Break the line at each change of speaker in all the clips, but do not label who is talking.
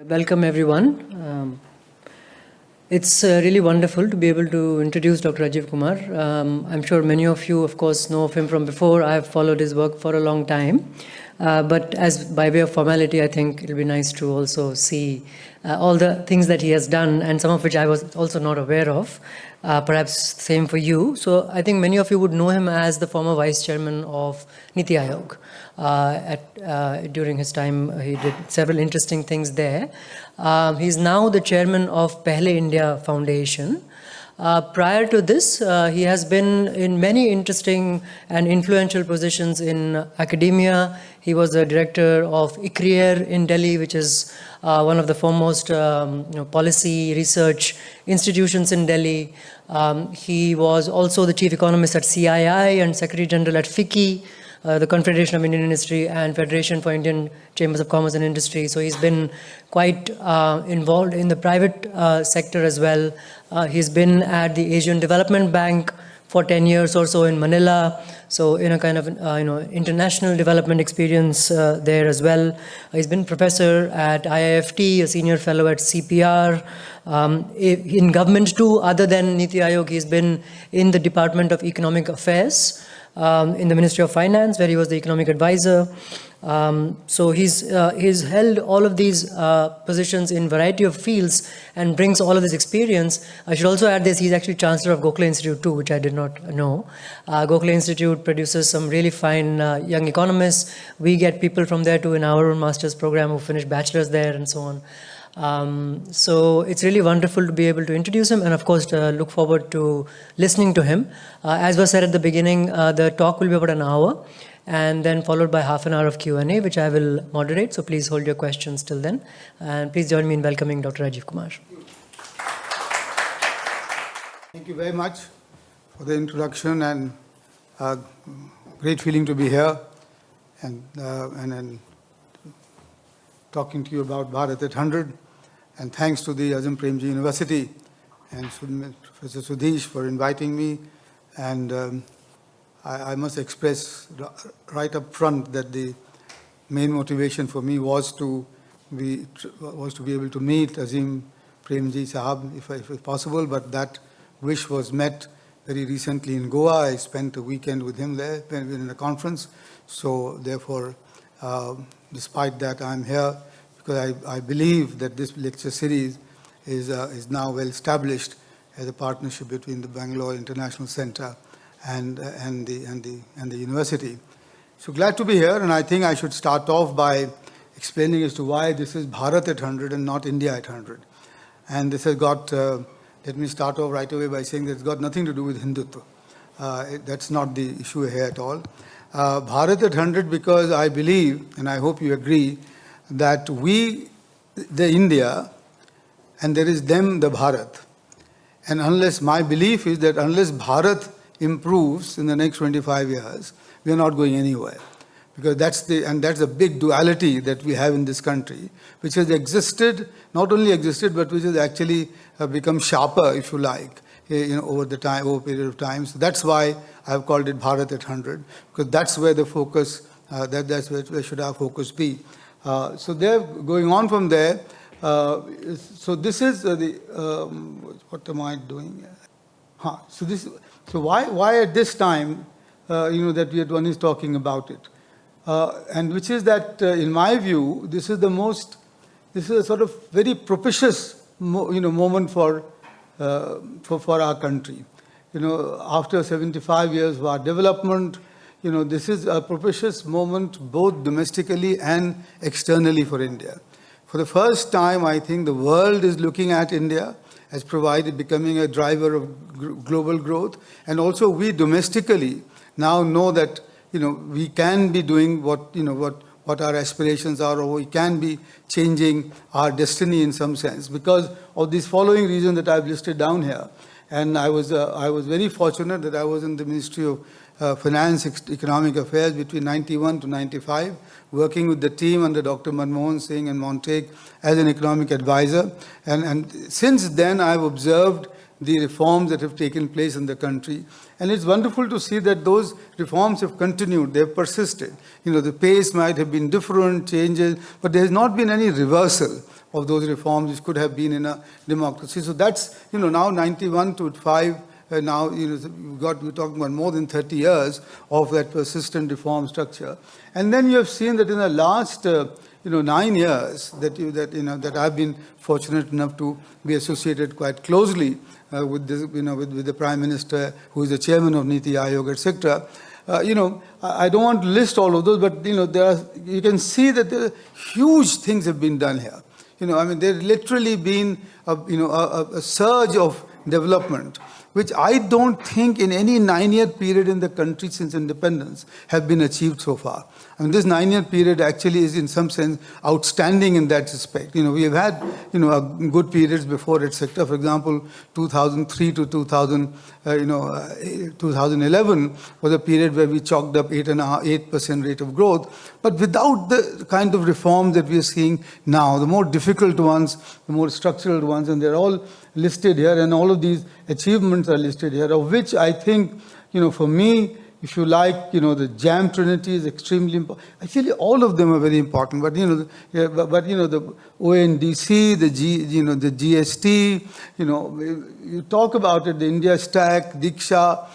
Welcome, everyone. It's really wonderful to be able to introduce Dr. Rajiv Kumar. I'm sure many of you, of course, know of him from before. I've followed his work for a long time. But as by way of formality, I think it'll be nice to also see all the things that he has done, and some of which I was also not aware of. Perhaps same for you. So I think many of you would know him as the former vice chairman of Niti Aayog. During his time, he did several interesting things there. He's now the chairman of Pehle India Foundation. Prior to this, he has been in many interesting and influential positions in academia. He was the director of ICRIER in Delhi, which is one of the foremost policy research institutions in Delhi. He was also the chief economist at CII and secretary general at FICCI, the Confederation of Indian Industry and Federation for Indian Chambers of Commerce and Industry. So he's been quite involved in the private sector as well. He's been at the Asian Development Bank for 10 years or so in Manila. So in a kind of international development experience there as well. He's been professor at IIFT, a senior fellow at CPR. In government too, other than Niti Aayog, he's been in the Department of Economic Affairs, in the Ministry of Finance, where he was the economic advisor. So he's held all of these positions in variety of fields and brings all of this experience. I should also add this, he's actually Chancellor of Gokhale Institute too, which I did not know. Gokhale Institute produces some really fine young economists. We get people from there too in our own master's program who finish bachelor's there and so on. So it's really wonderful to be able to introduce him and of course look forward to listening to him. As was said at the beginning, the talk will be about an hour and then followed by half an hour of Q&A, which I will moderate. So please hold your questions till then. And please join me in welcoming Dr. Rajiv Kumar.
Thank you very much for the introduction, and great feeling to be here and talking to you about Bharat at 100. And thanks to the Azim Premji University and Professor Sudhish for inviting me. And I must express right up front that the main motivation for me was to be able to meet Azim Premji Sahab if possible, but that wish was met very recently in Goa. I spent a weekend with him there when we were in a conference. So therefore, despite that, I'm here because I believe that this lecture series is now well established as a partnership between the Bangalore International Center and the university. So glad to be here, and I think I should start off by explaining as to why this is Bharat at 100 and not India at 100. And this has got, let me start off right away by saying that it's got nothing to do with Hindutva. That's not the issue here at all. Bharat at 100 because I believe, and I hope you agree, that we, the India, and there is them, the Bharat. And unless, my belief is that unless Bharat improves in the next 25 years, we are not going anywhere. Because that's the big duality that we have in this country, which has existed, not only existed, but which has actually become sharper, if you like, over a period of time. So that's why I've called it Bharat at 100, because that's where the focus, that's where should our focus be. So there, going on from there, so this is what am I doing? So why at this time, that one is talking about it, and which is that in my view, this is a sort of very propitious, moment for our country. After 75 years of our development, this is a propitious moment both domestically and externally for India. For the first time, I think the world is looking at India as becoming a driver of global growth. And also we domestically now know that, we can be doing what our aspirations are, or we can be changing our destiny in some sense because of these following reasons that I've listed down here. And I was very fortunate that I was in the Ministry of Finance, Economic Affairs between 91 to 95, working with the team under Dr. Manmohan Singh and Montague as an economic advisor. And since then, I've observed the reforms that have taken place in the country. And it's wonderful to see that those reforms have continued, they have persisted. The pace might have been different, changes, but there has not been any reversal of those reforms which could have been in a democracy. So that's, now 91 to 5, now, we're talking about more than 30 years of that persistent reform structure. And then you have seen that in the last, 9 years that I've been fortunate enough to be associated quite closely with this, with the Prime Minister, who is the chairman of Niti Aayog, etc. I don't want to list all of those, but you can see that there are huge things have been done here. There's literally been a surge of development, which I don't think in any 9-year period in the country since independence have been achieved so far. This 9-year period actually is in some sense outstanding in that respect. We have had, good periods before, etc. For example, 2003 to 2011 was a period where we chalked up 8% rate of growth. But without the kind of reforms that we are seeing now, the more difficult ones, the more structural ones, and they're all listed here, and all of these achievements are listed here, of which I think, for me, if you like, the JAM Trinity is extremely important. Actually, all of them are very important. But the ONDC, the GST, you talk about it, the India Stack, Diksha,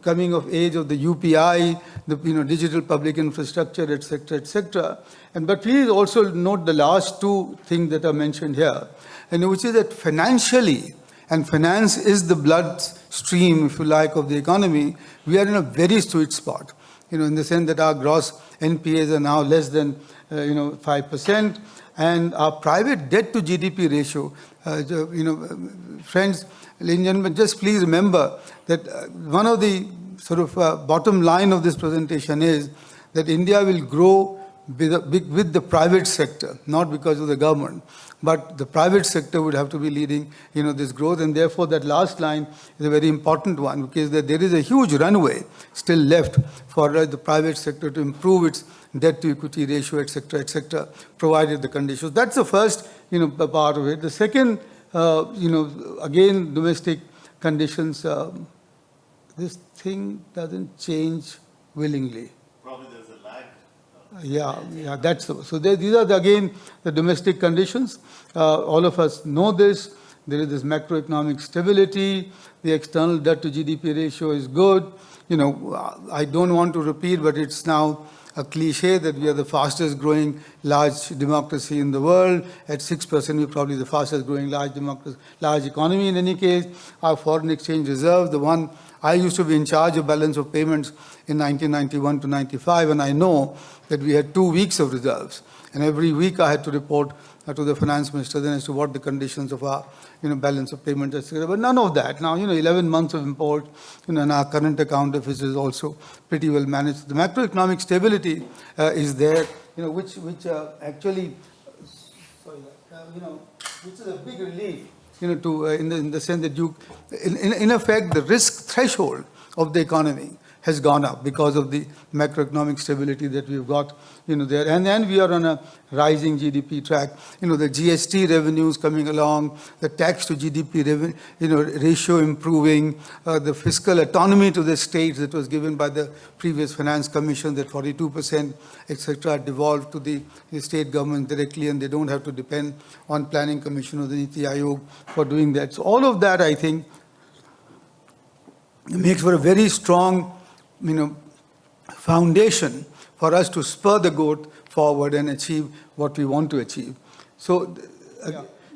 coming of age of the UPI, the digital public infrastructure, etc., etc. But please also note the last two things that are mentioned here, which is that financially, and finance is the bloodstream, if you like, of the economy, we are in a very sweet spot, in the sense that our gross NPAs are now less than, 5%, and our private debt to GDP ratio, friends, ladies and gentlemen, just please remember that one of the sort of bottom line of this presentation is that India will grow with the private sector, not because of the government. But the private sector would have to be leading, this growth, and therefore that last line is a very important one, because there is a huge runway still left for the private sector to improve its debt to equity ratio, etc., provided the conditions. That's the first, part of it. The second, again, domestic conditions. This thing doesn't change willingly.
Probably there's a lag.
Yeah, that's so. These are again the domestic conditions. All of us know this. There is this macroeconomic stability. The external debt to GDP ratio is good. I don't want to repeat, but it's now a cliche that we are the fastest growing large democracy in the world. At 6%, we're probably the fastest growing large economy in any case. Our foreign exchange reserve, the one I used to be in charge of balance of payments in 1991 to 95, and I know that we had 2 weeks of reserves. And every week I had to report to the finance minister then as to what the conditions of our balance of payments, etc. But none of that. Now, 11 months of import, and our current account deficit is also pretty well managed. The macroeconomic stability is there, which actually, which is a big relief, to in the sense that in effect, the risk threshold of the economy has gone up because of the macroeconomic stability that we've got, there. And then we are on a rising GDP track. The GST revenues coming along, the tax to GDP ratio improving, the fiscal autonomy to the states that was given by the previous finance commission, that 42%, etc., devolved to the state government directly, and they don't have to depend on planning commission or the Niti Aayog for doing that. So all of that, I think, makes for a very strong foundation for us to spur the growth forward and achieve what we want to achieve. So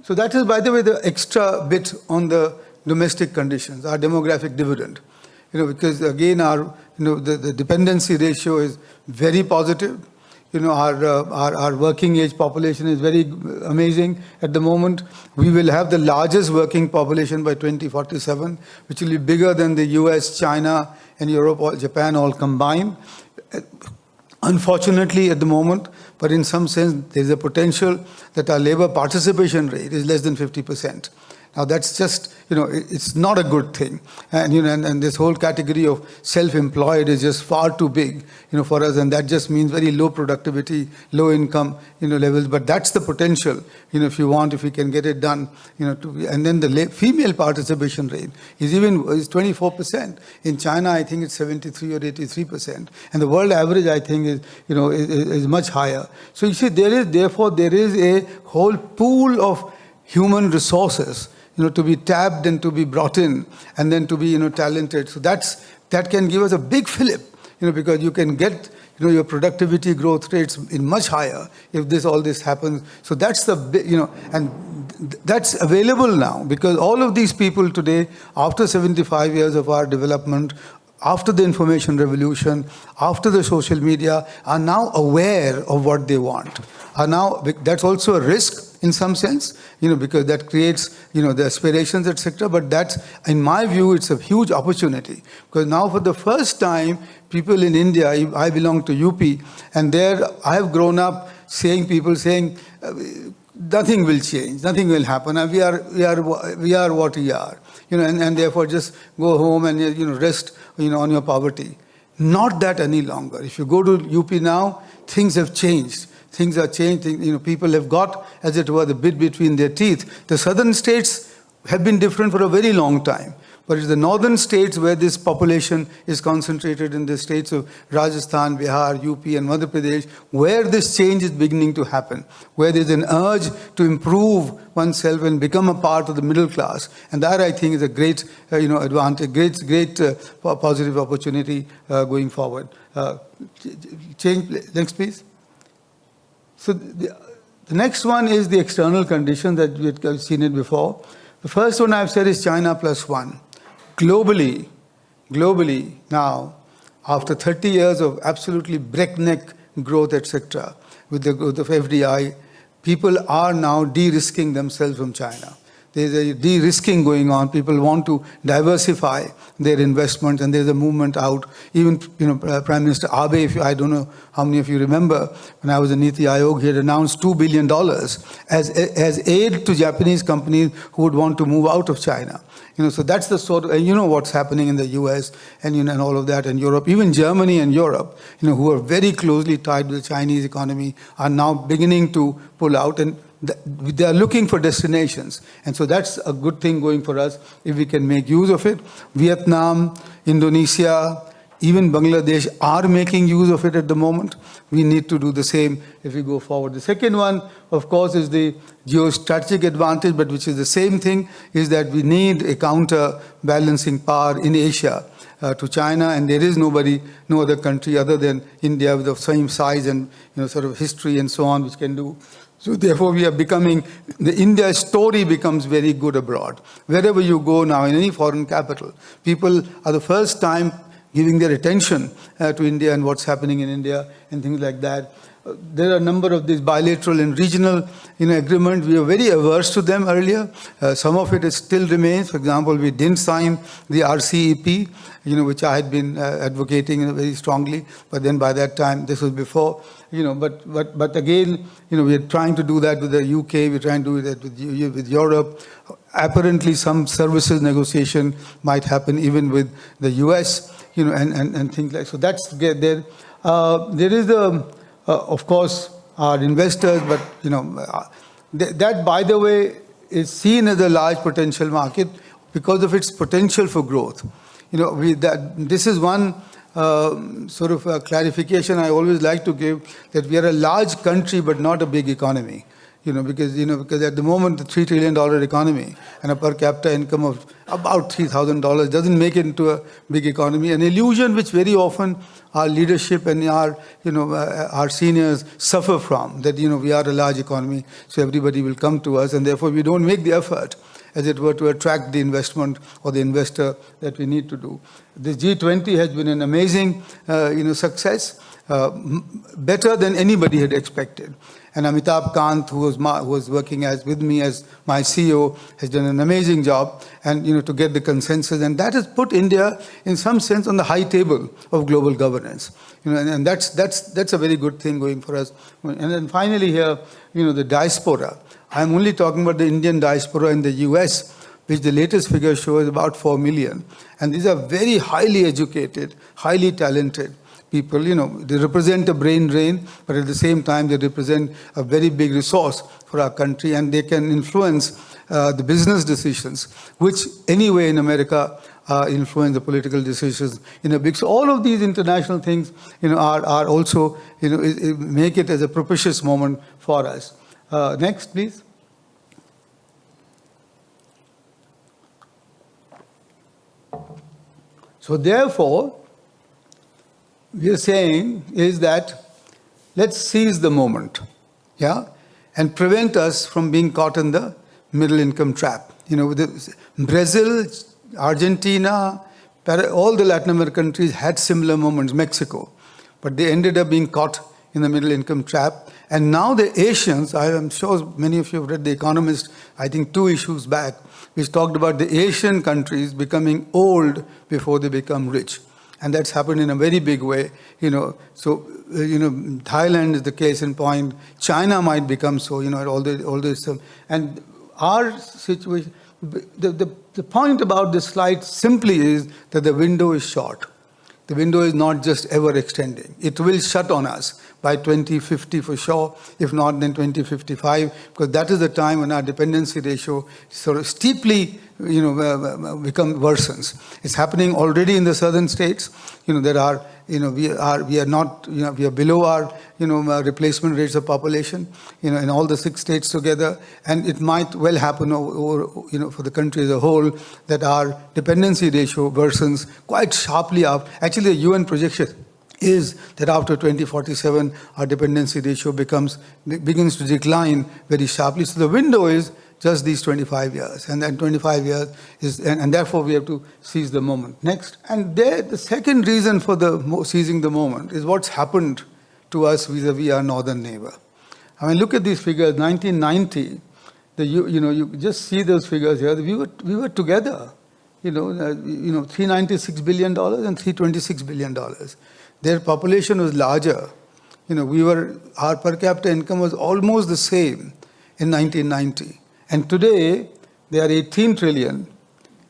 that is, by the way, the extra bit on the domestic conditions, our demographic dividend. Because again, our the dependency ratio is very positive. Our working age population is very amazing at the moment. We will have the largest working population by 2047, which will be bigger than the US, China, and Europe or Japan all combined. Unfortunately, at the moment, but in some sense, there is a potential that our labor participation rate is less than 50%. Now that's just, it's not a good thing. And, and this whole category of self-employed is just far too big, for us. And that just means very low productivity, low income, levels. But that's the potential, if we can get it done, and then the female participation rate is 24%. In China, I think it's 73 or 83%. And the world average, I think, is much higher. So you see, there is a whole pool of human resources, to be tapped and to be brought in, and then to be, talented. So that can give us a big fillip, because you can get, your productivity growth rates in much higher if all this happens. So that's and that's available now, because all of these people today, after 75 years of our development, after the information revolution, after the social media, are now aware of what they want. That's also a risk in some sense, because that creates, the aspirations, etc. But that's, in my view, it's a huge opportunity. Because now for the first time, people in India, I belong to UP, and there I have grown up people saying, nothing will change, nothing will happen. And we are what we are, and therefore just go home and rest, on your poverty. Not that any longer. If you go to UP now, things have changed. Things are changing. People have got, as it were, the bit between their teeth. The southern states have been different for a very long time. But it's the northern states where this population is concentrated, in the states of Rajasthan, Bihar, UP, and Madhya Pradesh, where this change is beginning to happen, where there's an urge to improve oneself and become a part of the middle class. And that, I think, is a great, advantage, great positive opportunity going forward. Next, please. So the next one is the external condition that we've seen it before. The first one I've said is China plus one. Globally now, after 30 years of absolutely breakneck growth, etc., with the growth of FDI, people are now de-risking themselves from China. There's a de-risking going on. People want to diversify their investments, and there's a movement out. Even, Prime Minister Abe, I don't know how many of you remember, when I was in Niti Aayog, he had announced $2 billion as aid to Japanese companies who would want to move out of China. So that's the sort of, what's happening in the US and, and all of that, and Europe. Even Germany and Europe, who are very closely tied to the Chinese economy, are now beginning to pull out, and they are looking for destinations. And so that's a good thing going for us if we can make use of it. Vietnam, Indonesia, even Bangladesh are making use of it at the moment. We need to do the same if we go forward. The second one, of course, is the geostrategic advantage, but which is the same thing, is that we need a counterbalancing power in Asia to China, and there is no other country other than India with the same size and sort of history and so on, which can do. So therefore, we are becoming, the India story becomes very good abroad. Wherever you go now, in any foreign capital, people are the first time giving their attention to India and what's happening in India and things like that. There are a number of these bilateral and regional agreements. We were very averse to them earlier. Some of it still remains. For example, we didn't sign the RCEP, which I had been advocating very strongly. But then by that time, this was before, but again, we are trying to do that with the UK. We're trying to do that with Europe. Apparently, some services negotiation might happen even with the US, and things like so. That's there. There is the of course, our investors, but that, by the way, is seen as a large potential market because of its potential for growth. This is one sort of clarification I always like to give, that we are a large country but not a big economy. Because at the moment, the $3 trillion economy and a per capita income of about $3,000 doesn't make it into a big economy. An illusion which very often our leadership and our seniors suffer from, that, we are a large economy, so everybody will come to us, and therefore we don't make the effort, as it were, to attract the investment or the investor that we need to do. The G20 has been an amazing, success, better than anybody had expected. And Amitabh Kant, who was working with me as my CEO, has done an amazing job, and to get the consensus, and that has put India, in some sense, on the high table of global governance. And that's a very good thing going for us. And then finally here, the diaspora. I'm only talking about the Indian diaspora in the US, which the latest figure shows about 4 million. And these are very highly educated, highly talented people. They represent a brain drain, but at the same time, they represent a very big resource for our country, and they can influence the business decisions, which anyway in America influence the political decisions in a big. So all of these international things, are also, make it as a propitious moment for us. Next, please. So therefore, we are saying is that let's seize the moment, and prevent us from being caught in the middle income trap. Brazil, Argentina, all the Latin American countries had similar moments, Mexico, but they ended up being caught in the middle income trap. And now the Asians, I am sure many of you have read The Economist, I think 2 issues back, which talked about the Asian countries becoming old before they become rich. And that's happened in a very big way, So, Thailand is the case in point. China might become so, all this. And our situation, the point about this slide simply is that the window is short. The window is not just ever extending. It will shut on us by 2050 for sure, if not then 2055, because that is the time when our dependency ratio sort of steeply, worsens. It's happening already in the southern states. There are, we are not, we are below our, replacement rates of population, in all the 6 states together, and it might well happen over, for the country as a whole, that our dependency ratio worsens quite sharply up. Actually, the UN projection is that after 2047, our dependency ratio begins to decline very sharply. So the window is just these 25 years. And then 25 years is, and therefore we have to seize the moment. Next. And the second reason for seizing the moment is what's happened to us vis-a-vis our northern neighbor. I mean, look at these figures. 1990, you just see those figures here. We were together, $396 billion and $326 billion. Their population was larger. Our per capita income was almost the same in 1990. And today, they are 18 trillion,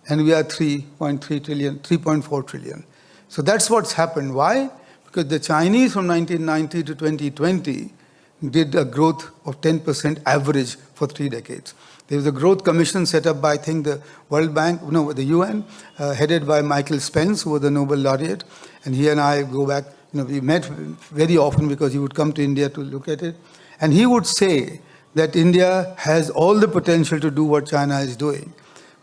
and we are 3.3 trillion, 3.4 trillion. So that's what's happened. Why? Because the Chinese from 1990 to 2020 did a growth of 10% average for 3 decades. There was a growth commission set up by, I think, the World Bank, the UN, headed by Michael Spence, who was the Nobel laureate. And he and I go back, we met very often because he would come to India to look at it. And he would say that India has all the potential to do what China is doing,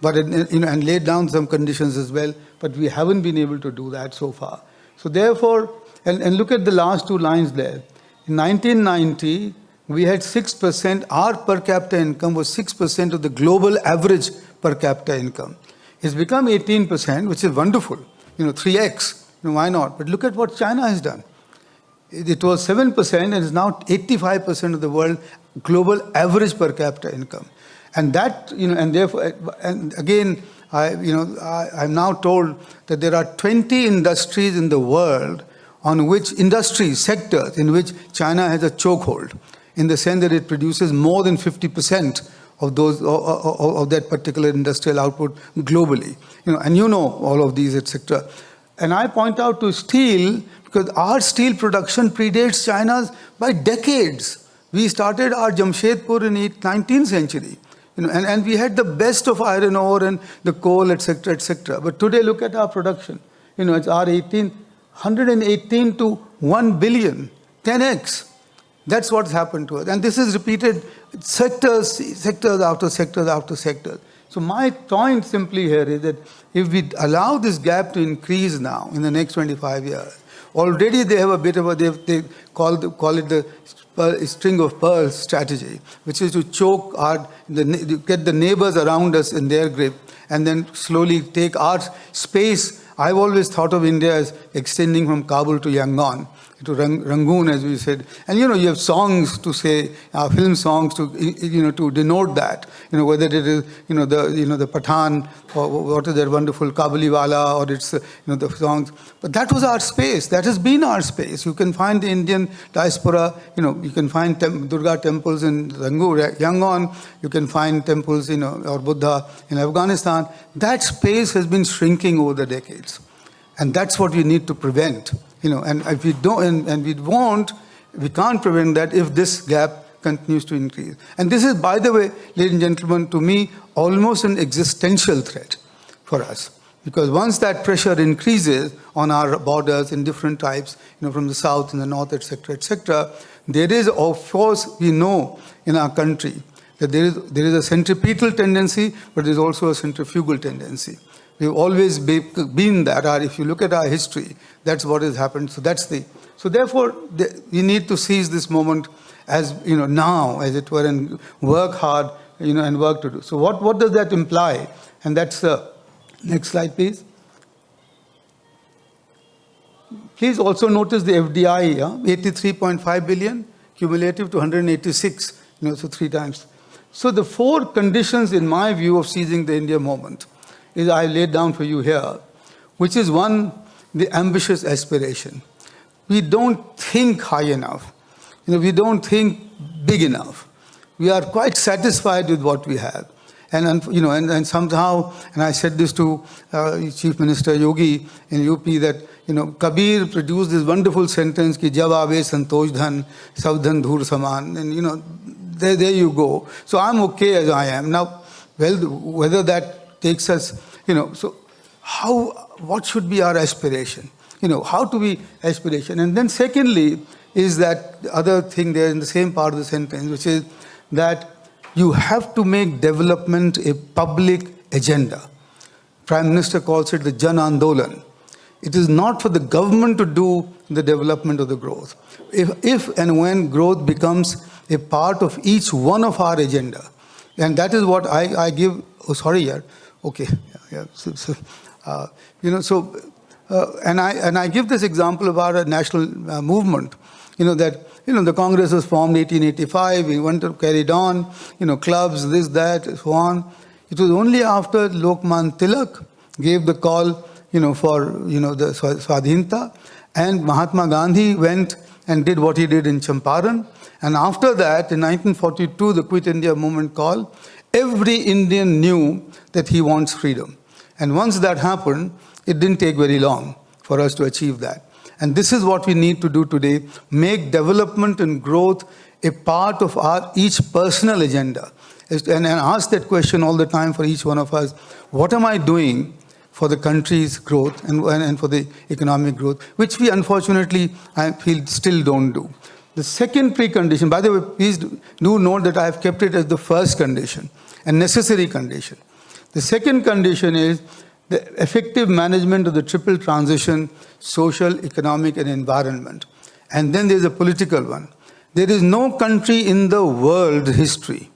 but and laid down some conditions as well, but we haven't been able to do that so far. So therefore, and look at the last 2 lines there. In 1990, we had 6%, our per capita income was 6% of the global average per capita income. It's become 18%, which is wonderful, 3x, why not? But look at what China has done. It was 7% and is now 85% of the world global average per capita income. And that, and therefore, and again, I'm now told that there are 20 industries in the world sectors in which China has a chokehold, in the sense that it produces more than 50% of those of that particular industrial output globally. And all of these, etc. And I point out to steel, because our steel production predates China's by decades. We started our Jamshedpur in the 19th century, and we had the best of iron ore and the coal, etc., etc. But today, look at our production. It's our 118 to 1 billion, 10x. That's what's happened to us. And this is repeated sectors after sectors after sectors. So my point simply here is that if we allow this gap to increase now in the next 25 years, already they have a bit of they call it the string of pearls strategy, which is to choke get the neighbors around us in their grip, and then slowly take our space. I've always thought of India as extending from Kabul to Yangon. to Rangoon, as we said. And, you have songs to say, film songs to, to denote that. Whether it is, the Pathan, or what is that wonderful Kabuliwala, or it's, the songs. But that was our space. That has been our space. You can find the Indian diaspora, you can find Durga temples in Rangoon, Yangon. You can find temples, or Buddha in Afghanistan. That space has been shrinking over the decades. And that's what we need to prevent. And if we don't, and we can't prevent that if this gap continues to increase. And this is, by the way, ladies and gentlemen, to me, almost an existential threat for us. Because once that pressure increases on our borders in different types, from the south and the north, etc., there is, of course, we know in our country that there is a centripetal tendency, but there is also a centrifugal tendency. We've always been that, or if you look at our history, that's what has happened. So therefore, we need to seize this moment as, now, as it were, and work hard, and work to do. So what does that imply? And that's the next slide, please. Please also notice the FDI, 83.5 billion, cumulative to 186, so 3 times. So the 4 conditions, in my view, of seizing the India moment is I laid down for you here, which is one, the ambitious aspiration. We don't think high enough. We don't think big enough. We are quite satisfied with what we have. And somehow, and I said this to Chief Minister Yogi in UP, that, Kabir produced this wonderful sentence, ki jab aave santosh dhan, sab dhan dhur saman. And, there you go. So I'm okay as I am. Now, well, whether that takes us, so what should be our aspiration? How to be aspiration? And then secondly is that the other thing there in the same part of the sentence, which is that you have to make development a public agenda. Prime Minister calls it the Jan Andolan. It is not for the government to do the development of the growth. If and when growth becomes a part of each one of our agenda, and that is what I give. Oh, sorry, yeah. Okay, yeah. And I give this example of our national movement. That the Congress was formed 1885. We went to carried on. Clubs, this, that, so on. It was only after Lokman Tilak gave the call, for the Swadhinta, and Mahatma Gandhi went and did what he did in Champaran. And after that, in 1942, the Quit India movement call, every Indian knew that he wants freedom. And once that happened, it didn't take very long for us to achieve that. And this is what we need to do today, make development and growth a part of our each personal agenda. And ask that question all the time for each one of us, what am I doing for the country's growth and for the economic growth, which we unfortunately, I feel, still don't do. The second precondition, by the way, please do note that I have kept it as the first condition, a necessary condition. The second condition is the effective management of the triple transition, social, economic, and environment. And then there's a political one. There is no country in the world history,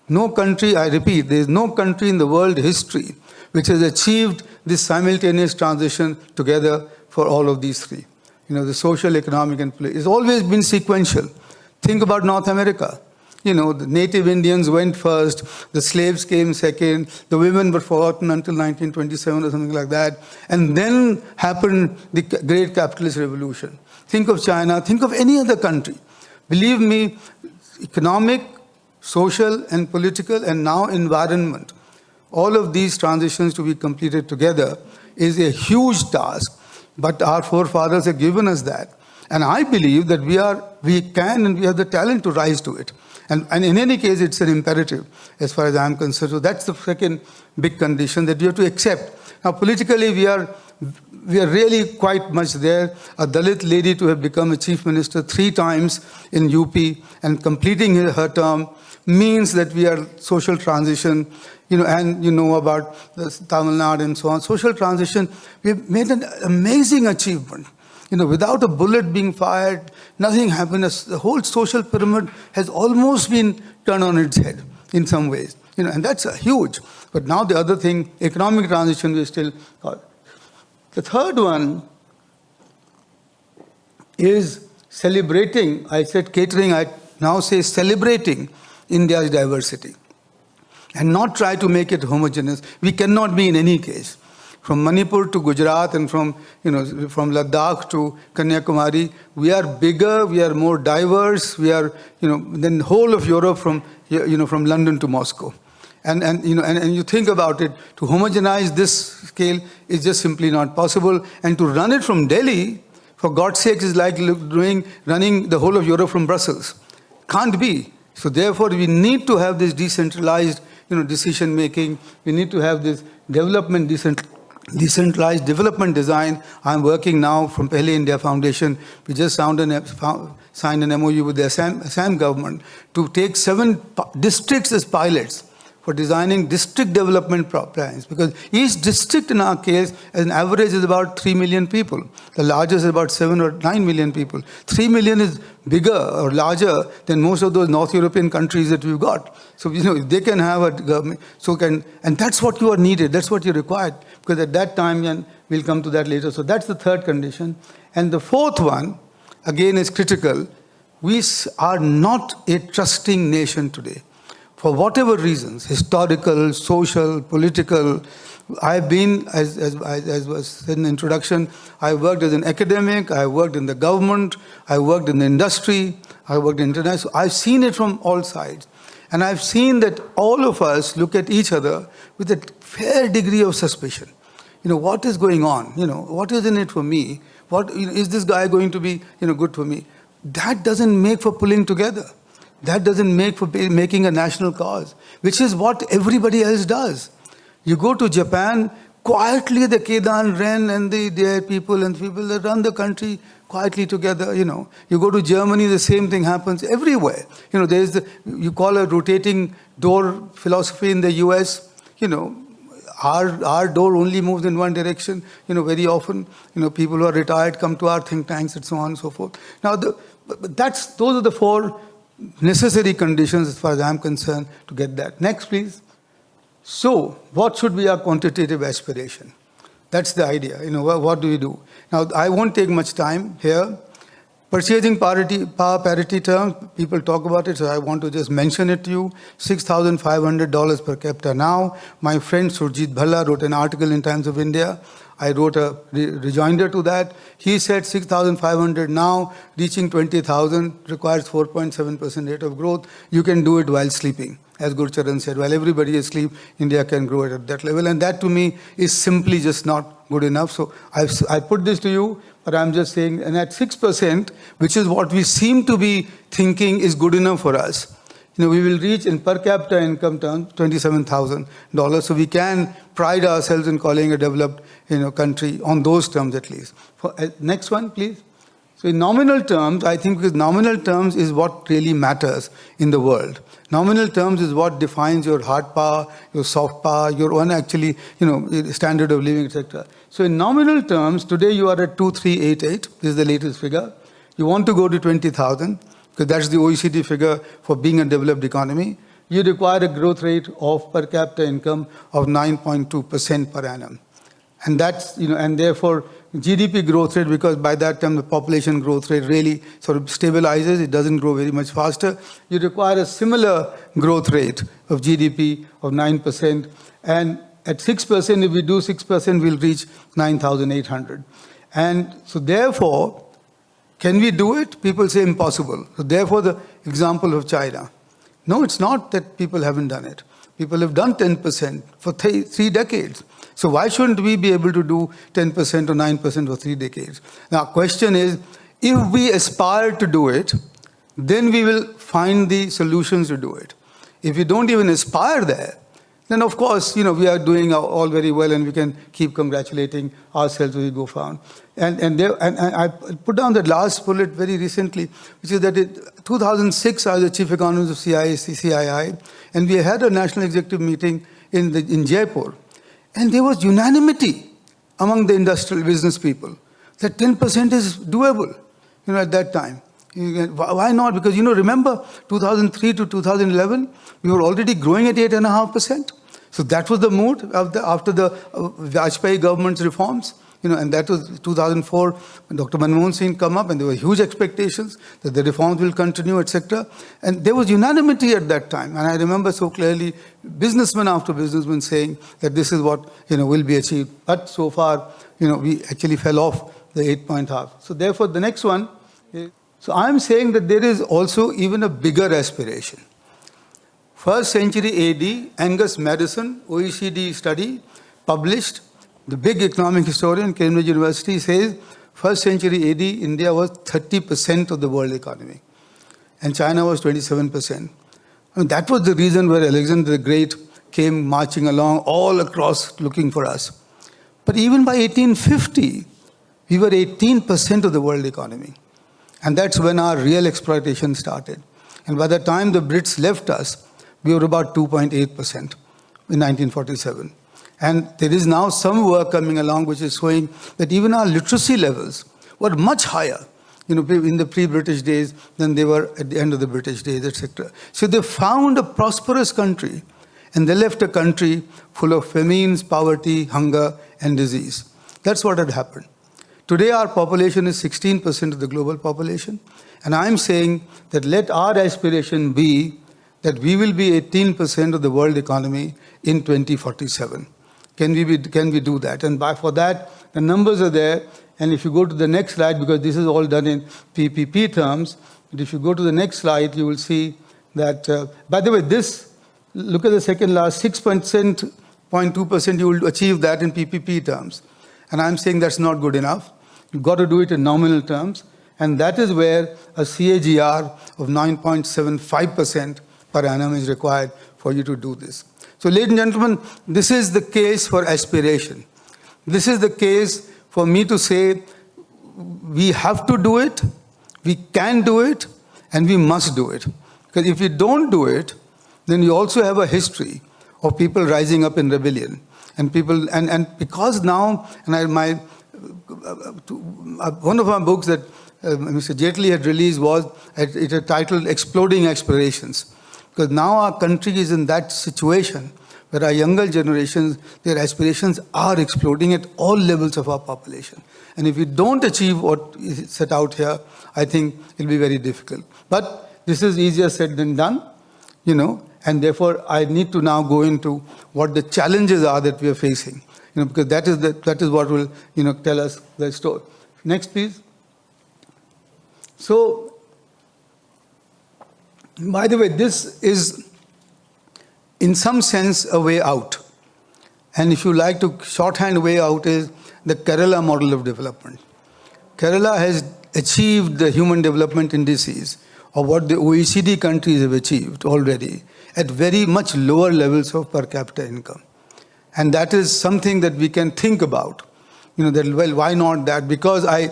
no country, I repeat, there is no country in the world history which has achieved this simultaneous transition together for all of these 3. The social, economic, and political. It's always been sequential. Think about North America. The native Indians went first, the slaves came second, the women were forgotten until 1927 or something like that. And then happened the great capitalist revolution. Think of China, think of any other country. Believe me, economic, social, and political, and now environment, all of these transitions to be completed together is a huge task. But our forefathers have given us that. And I believe that we can and we have the talent to rise to it. And in any case, it's an imperative as far as I'm concerned. So that's the second big condition that we have to accept. Now, politically, we are really quite much there. A Dalit lady to have become a chief minister 3 times in UP and completing her term means that we are social transition, and about the Tamil Nadu and so on. Social transition, we've made an amazing achievement. Without a bullet being fired, nothing happened. The whole social pyramid has almost been turned on its head in some ways. And that's a huge. But now the other thing, economic transition, we still got. The third one is celebrating, I said catering, I now say celebrating India's diversity and not try to make it homogeneous. We cannot be in any case. From Manipur to Gujarat and from Ladakh to Kanyakumari, we are bigger, we are more diverse, we are, than the whole of Europe from London to Moscow. And you think about it, to homogenize this scale is just simply not possible. And to run it from Delhi, for God's sake, is like running the whole of Europe from Brussels. Can't be. So therefore, we need to have this decentralized, decision making. We need to have this decentralized development design. I'm working now from Pehle India Foundation. We just signed an MOU with the Assam government to take 7 districts as pilots for designing district development plans, because each district in our case, as an average, is about 3 million people. The largest is about 7 or 9 million people. 3 million is bigger or larger than most of those North European countries that we've got. So, if they can have a government, and that's what you are needed, that's what you're required, because at that time, and we'll come to that later. So that's the third condition. And the fourth one, again, is critical. We are not a trusting nation today. For whatever reasons, historical, social, political. I've been, as was said in the introduction, I worked as an academic, I worked in the government, I worked in the industry, I worked in international. I've seen it from all sides. And I've seen that all of us look at each other with a fair degree of suspicion. What is going on? What is in it for me? Is this guy going to be, good for me? That doesn't make for pulling together. That doesn't make for making a national cause, which is what everybody else does. You go to Japan, quietly the Kedan, Ren, and their people and people that run the country quietly together, You go to Germany, the same thing happens everywhere. There's you call a rotating door philosophy in the US, Our door only moves in one direction, very often. People who are retired come to our think tanks and so on and so forth. Now, those are the 4 necessary conditions as far as I'm concerned to get that. Next, please. So, what should be our quantitative aspiration? That's the idea. What do we do? Now, I won't take much time here. Purchasing power parity terms, people talk about it, so I want to just mention it to you. $6,500 per capita now. My friend Surjit Bhalla wrote an article in Times of India. I wrote a rejoinder to that. He said 6,500 now, reaching 20,000 requires 4.7% rate of growth. You can do it while sleeping. As Gurcharan said, while everybody is asleep, India can grow it at that level. And that to me is simply just not good enough. So I put this to you, but I'm just saying, and at 6%, which is what we seem to be thinking is good enough for us, we will reach in per capita income terms $27,000. So we can pride ourselves in calling a developed country on those terms at least. Next one, please. So in nominal terms, I think because nominal terms is what really matters in the world. Nominal terms is what defines your hard power, your soft power, your own actually, standard of living, etc. So in nominal terms, today you are at 2,388. This is the latest figure. You want to go to 20,000 because that's the OECD figure for being a developed economy. You require a growth rate of per capita income of 9.2% per annum. And that's, and therefore GDP growth rate, because by that time the population growth rate really sort of stabilizes, it doesn't grow very much faster. You require a similar growth rate of GDP of 9%. And at 6%, if we do 6%, we'll reach 9,800. And so therefore, can we do it? People say impossible. So therefore, the example of China. No, it's not that people haven't done it. People have done 10% for 3 decades. So why shouldn't we be able to do 10% or 9% for 3 decades? Now, question is, if we aspire to do it, then we will find the solutions to do it. If we don't even aspire there, then of course, we are doing all very well and we can keep congratulating ourselves as we go forward. And I put down that last bullet very recently, which is that in 2006, I was the chief economist of CII, and we had a national executive meeting in Jaipur. And there was unanimity among the industrial business people that 10% is doable, at that time. Why not? Because, remember 2003 to 2011, we were already growing at 8.5%. So that was the mood after the Vajpayee government's reforms. and that was 2004 when Dr. Manmohan Singh come up, and there were huge expectations that the reforms will continue, etc. And there was unanimity at that time. And I remember so clearly businessman after businessman saying that this is what, will be achieved. But so far, we actually fell off the 8-point half. So therefore, the next one is, so I'm saying that there is also even a bigger aspiration. First century AD, Angus Madison, OECD study, published. The big economic historian, Cambridge University, says first century AD, India was 30% of the world economy. And China was 27%. That was the reason where Alexander the Great came marching along all across looking for us. But even by 1850, we were 18% of the world economy. And that's when our real exploitation started. And by the time the Brits left us, we were about 2.8% in 1947. And there is now some work coming along which is showing that even our literacy levels were much higher, in the pre-British days than they were at the end of the British days, etc. So they found a prosperous country, and they left a country full of famines, poverty, hunger, and disease. That's what had happened. Today our population is 16% of the global population, and I'm saying that let our aspiration be that we will be 18% of the world economy in 2047. Can we do that? And for that, the numbers are there. And if you go to the next slide, because this is all done in PPP terms, but if you go to the next slide, you will see that, by the way, look at the second last, 6.2%, you will achieve that in PPP terms. And I'm saying that's not good enough. You've got to do it in nominal terms. And that is where a CAGR of 9.75% per annum is required for you to do this. So, ladies and gentlemen, this is the case for aspiration. This is the case for me to say we have to do it, we can do it, and we must do it. Because if we don't do it, then you also have a history of people rising up in rebellion. And people, and because now, one of our books that Mr. Jaitley had released was titled Exploding Aspirations. Because now our country is in that situation where our younger generations, their aspirations are exploding at all levels of our population. And if we don't achieve what is set out here, I think it'll be very difficult. But this is easier said than done, and therefore I need to now go into what the challenges are that we are facing, because that is what will, tell us the story. Next, please. So, by the way, this is, in some sense, a way out. And if you like to shorthand way out is the Kerala model of development. Kerala has achieved the human development indices of what the OECD countries have achieved already at very much lower levels of per capita income. And that is something that we can think about. That, well, why not that? Because I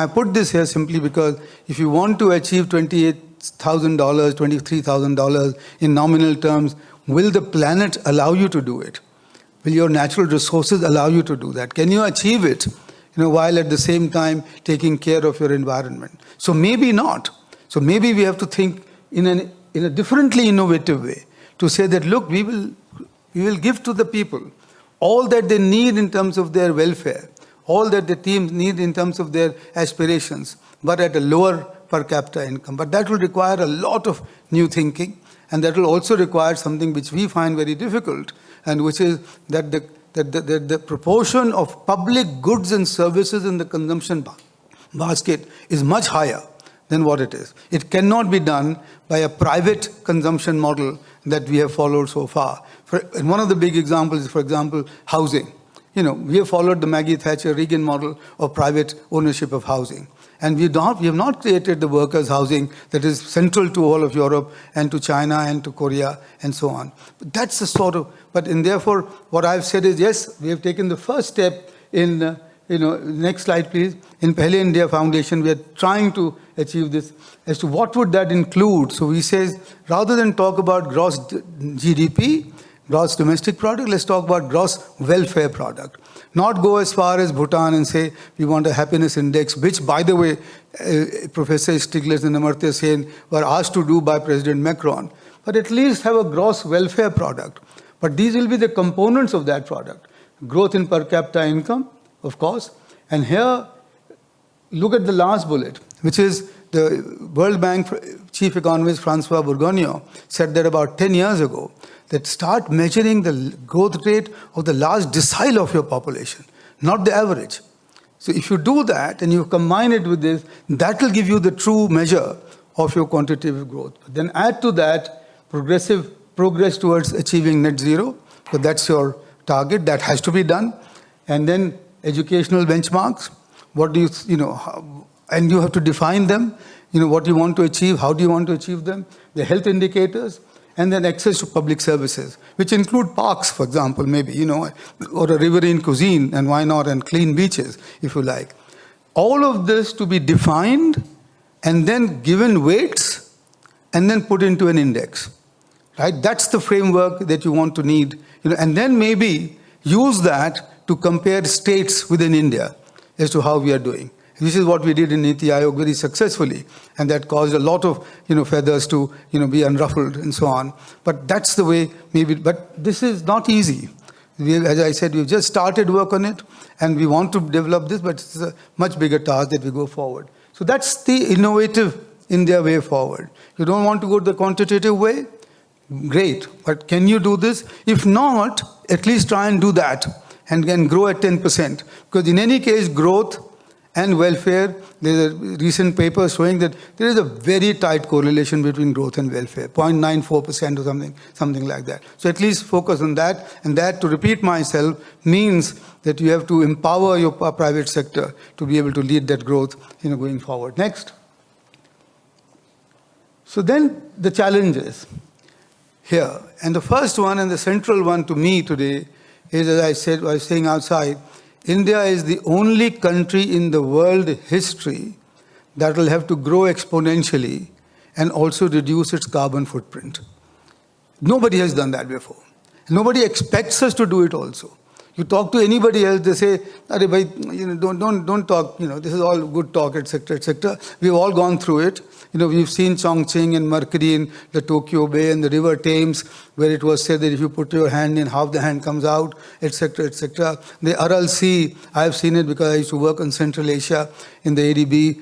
put this here simply because if you want to achieve $28,000, $23,000 in nominal terms, will the planet allow you to do it? Will your natural resources allow you to do that? Can you achieve it, while at the same time taking care of your environment? So maybe not. So maybe we have to think in a differently innovative way to say that, look, we will give to the people all that they need in terms of their welfare, all that the teams need in terms of their aspirations, but at a lower per capita income. But that will require a lot of new thinking, and that will also require something which we find very difficult, and which is that the proportion of public goods and services in the consumption basket is much higher than what it is. It cannot be done by a private consumption model that we have followed so far. And one of the big examples is, for example, housing. We have followed the Maggie Thatcher-Reagan model of private ownership of housing. And we have not created the workers' housing that is central to all of Europe and to China and to Korea and so on. But that's the sort of, and therefore what I've said is, yes, we have taken the first step in, next slide please. In Pehle India Foundation, we are trying to achieve this. As to what would that include? So we say, rather than talk about gross GDP, gross domestic product, let's talk about gross welfare product. Not go as far as Bhutan and say we want a happiness index, which, by the way, Professor Stiglitz and Amartya Sen were asked to do by President Macron. But at least have a gross welfare product. But these will be the components of that product. Growth in per capita income, of course. And here, look at the last bullet, which is the World Bank chief economist Francois Bourguignon said that about 10 years ago, that start measuring the growth rate of the last decile of your population, not the average. So if you do that and you combine it with this, that will give you the true measure of your quantitative growth. Then add to that progressive progress towards achieving net zero, so that's your target, that has to be done. And then educational benchmarks, what do and you have to define them, what you want to achieve, how do you want to achieve them, the health indicators, and then access to public services, which include parks, for example, maybe, or a riverine cuisine, and why not, and clean beaches, if you like. All of this to be defined and then given weights and then put into an index, right? That's the framework that you want to need, and then maybe use that to compare states within India as to how we are doing. This is what we did in Niti Aayog very successfully, and that caused a lot of feathers to be unruffled and so on. But that's the way maybe. But this is not easy. As I said, we've just started work on it, and we want to develop this, but it's a much bigger task that we go forward. So that's the innovative India way forward. You don't want to go the quantitative way? Great, but can you do this? If not, at least try and do that and can grow at 10%. Because in any case, growth and welfare, there's a recent paper showing that there is a very tight correlation between growth and welfare, 0.94% or something like that. So at least focus on that, and that, to repeat myself, means that you have to empower your private sector to be able to lead that growth going forward. Next. So then the challenges here. And the first one and the central one to me today is, as I was saying outside, India is the only country in the world history that will have to grow exponentially and also reduce its carbon footprint. Nobody has done that before. Nobody expects us to do it also. You talk to anybody else, they say, "Arey bhai, don't talk, this is all good talk, etc., etc." We've all gone through it. We've seen Chongqing and Mercury in the Tokyo Bay and the River Thames, where it was said that if you put your hand in, half the hand comes out, etc., etc. The Aral Sea, I've seen it because I used to work in Central Asia in the ADB.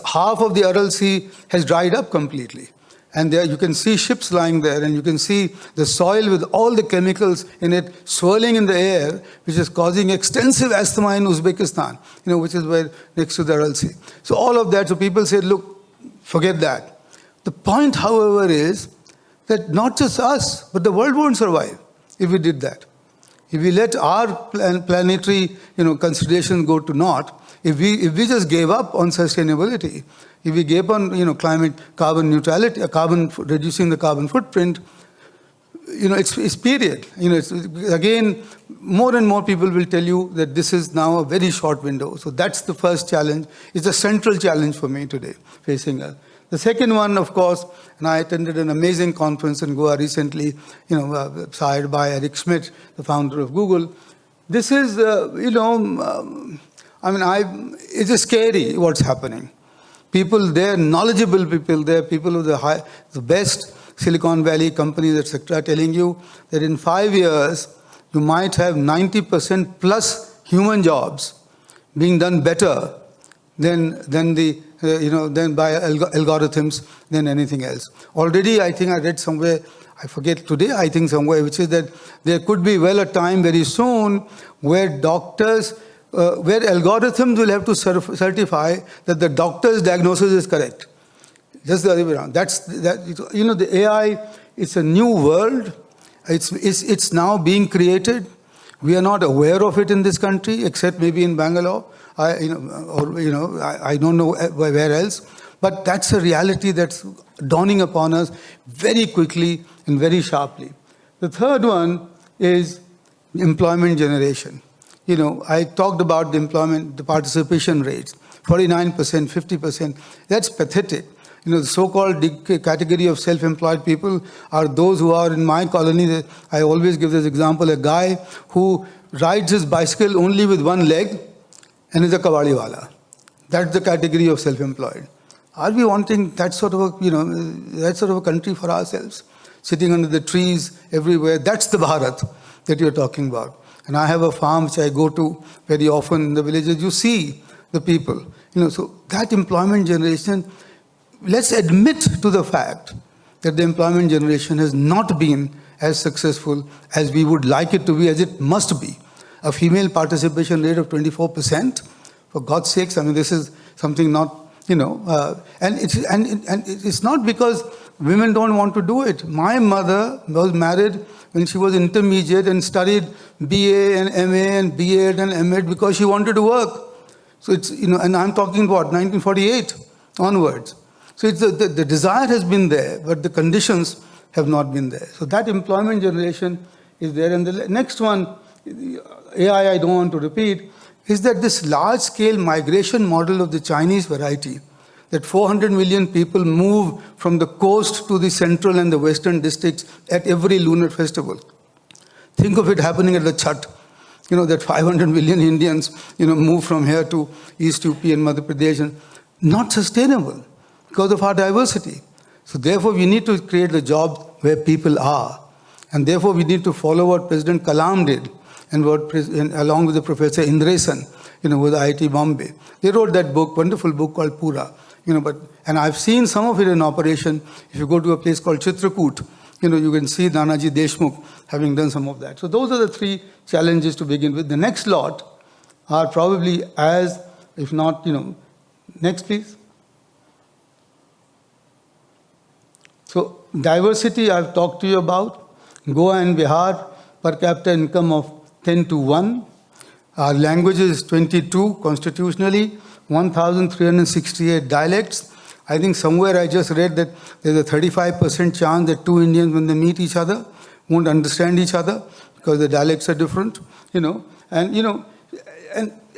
Half of the Aral Sea has dried up completely. And there you can see ships lying there, and you can see the soil with all the chemicals in it swirling in the air, which is causing extensive asthma in Uzbekistan, which is where next to the Aral Sea. So all of that, so people say, look, forget that. The point, however, is that not just us, but the world won't survive if we did that. If we let our planetary considerations go to naught, if we just gave up on sustainability, if we gave on climate, carbon neutrality, reducing the carbon footprint, it's period. It's, again, more and more people will tell you that this is now a very short window. So that's the first challenge. It's a central challenge for me today, facing us. The second one, of course, and I attended an amazing conference in Goa recently, sired by Eric Schmidt, the founder of Google. This is, it's scary what's happening. People there, knowledgeable people there, people of the best Silicon Valley companies, etc., telling you that in 5 years, you might have 90% plus human jobs being done better than by algorithms than anything else. Already, I think I read somewhere, I forget today, I think somewhere, which is that there could be a time very soon where doctors, where algorithms will have to certify that the doctor's diagnosis is correct. Just the other way around. The AI, it's a new world. It's now being created. We are not aware of it in this country, except maybe in Bangalore. I don't know where else. But that's a reality that's dawning upon us very quickly and very sharply. The third one is employment generation. I talked about the participation rates, 49%, 50%. That's pathetic. The so-called category of self-employed people are those who are in my colony. I always give this example, a guy who rides his bicycle only with one leg and is a kawadiwala. That's the category of self-employed. Are we wanting that sort of a country for ourselves? Sitting under the trees everywhere. That's the Bharat that you're talking about. And I have a farm which I go to very often in the villages. You see the people. So that employment generation, let's admit to the fact that the employment generation has not been as successful as we would like it to be, as it must be. A female participation rate of 24%, for God's sakes, this is something not, and it's not because women don't want to do it. My mother was married when she was intermediate and studied BA and MA and B.Ed and M.Ed because she wanted to work. So it's, and I'm talking about 1948 onwards. So it's the desire has been there, but the conditions have not been there. So that employment generation is there. And the next one, AI I don't want to repeat, is that this large-scale migration model of the Chinese variety, that 400 million people move from the coast to the central and the western districts at every lunar festival. Think of it happening at the Chhat. That 500 million Indians, move from here to East UP and Madhya Pradesh. Not sustainable because of our diversity. So therefore, we need to create the jobs where people are. And therefore, we need to follow what President Kalam did and along with the Professor Indresan, with IIT Bombay. They wrote that book, wonderful book called Pura. And I've seen some of it in operation. If you go to a place called Chitrakoot, you can see Nanaji Deshmukh having done some of that. So those are the three challenges to begin with. The next lot are probably as, if not, next please. So diversity I've talked to you about. Goa and Bihar, per capita income of 10 to 1. Our languages 22 constitutionally, 1,368 dialects. I think somewhere I just read that there's a 35% chance that two Indians, when they meet each other, won't understand each other because the dialects are different, and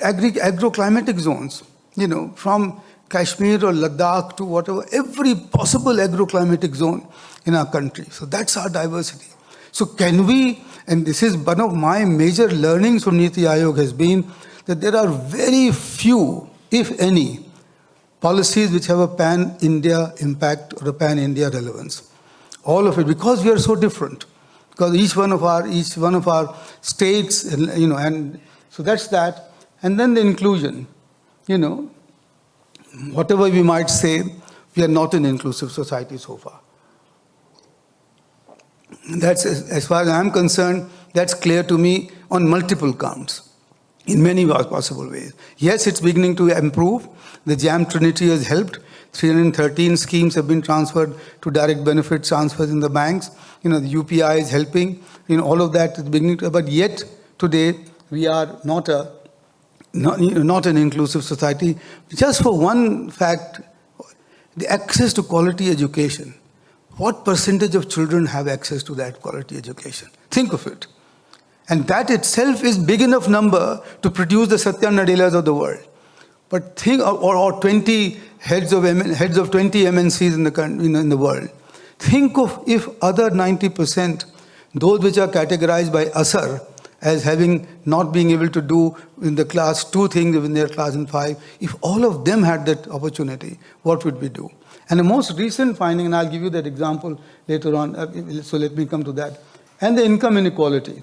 agroclimatic zones, from Kashmir or Ladakh to whatever, every possible agroclimatic zone in our country. So that's our diversity. So can we, and this is one of my major learnings from Niti Aayog has been that there are very few, if any, policies which have a pan-India impact or a pan-India relevance. All of it, because we are so different. Because each one of our states, and so that's that. And then the inclusion, whatever we might say, we are not an inclusive society so far. That's, as far as I'm concerned, that's clear to me on multiple counts, in many possible ways. Yes, it's beginning to improve. The JAM Trinity has helped. 313 schemes have been transferred to direct benefit transfers in the banks. The UPI is helping. All of that is beginning to, but yet today we are not an inclusive society. Just for one fact, the access to quality education. What percentage of children have access to that quality education? Think of it. And that itself is big enough number to produce the Satya Nadellas of the world. But think, or 20 heads of 20 MNCs in the world. Think of if other 90%, those which are categorized by ASAR as having not being able to do in the class 2 things in their class in 5, if all of them had that opportunity, what would we do? And the most recent finding, and I'll give you that example later on, so let me come to that, and the income inequality.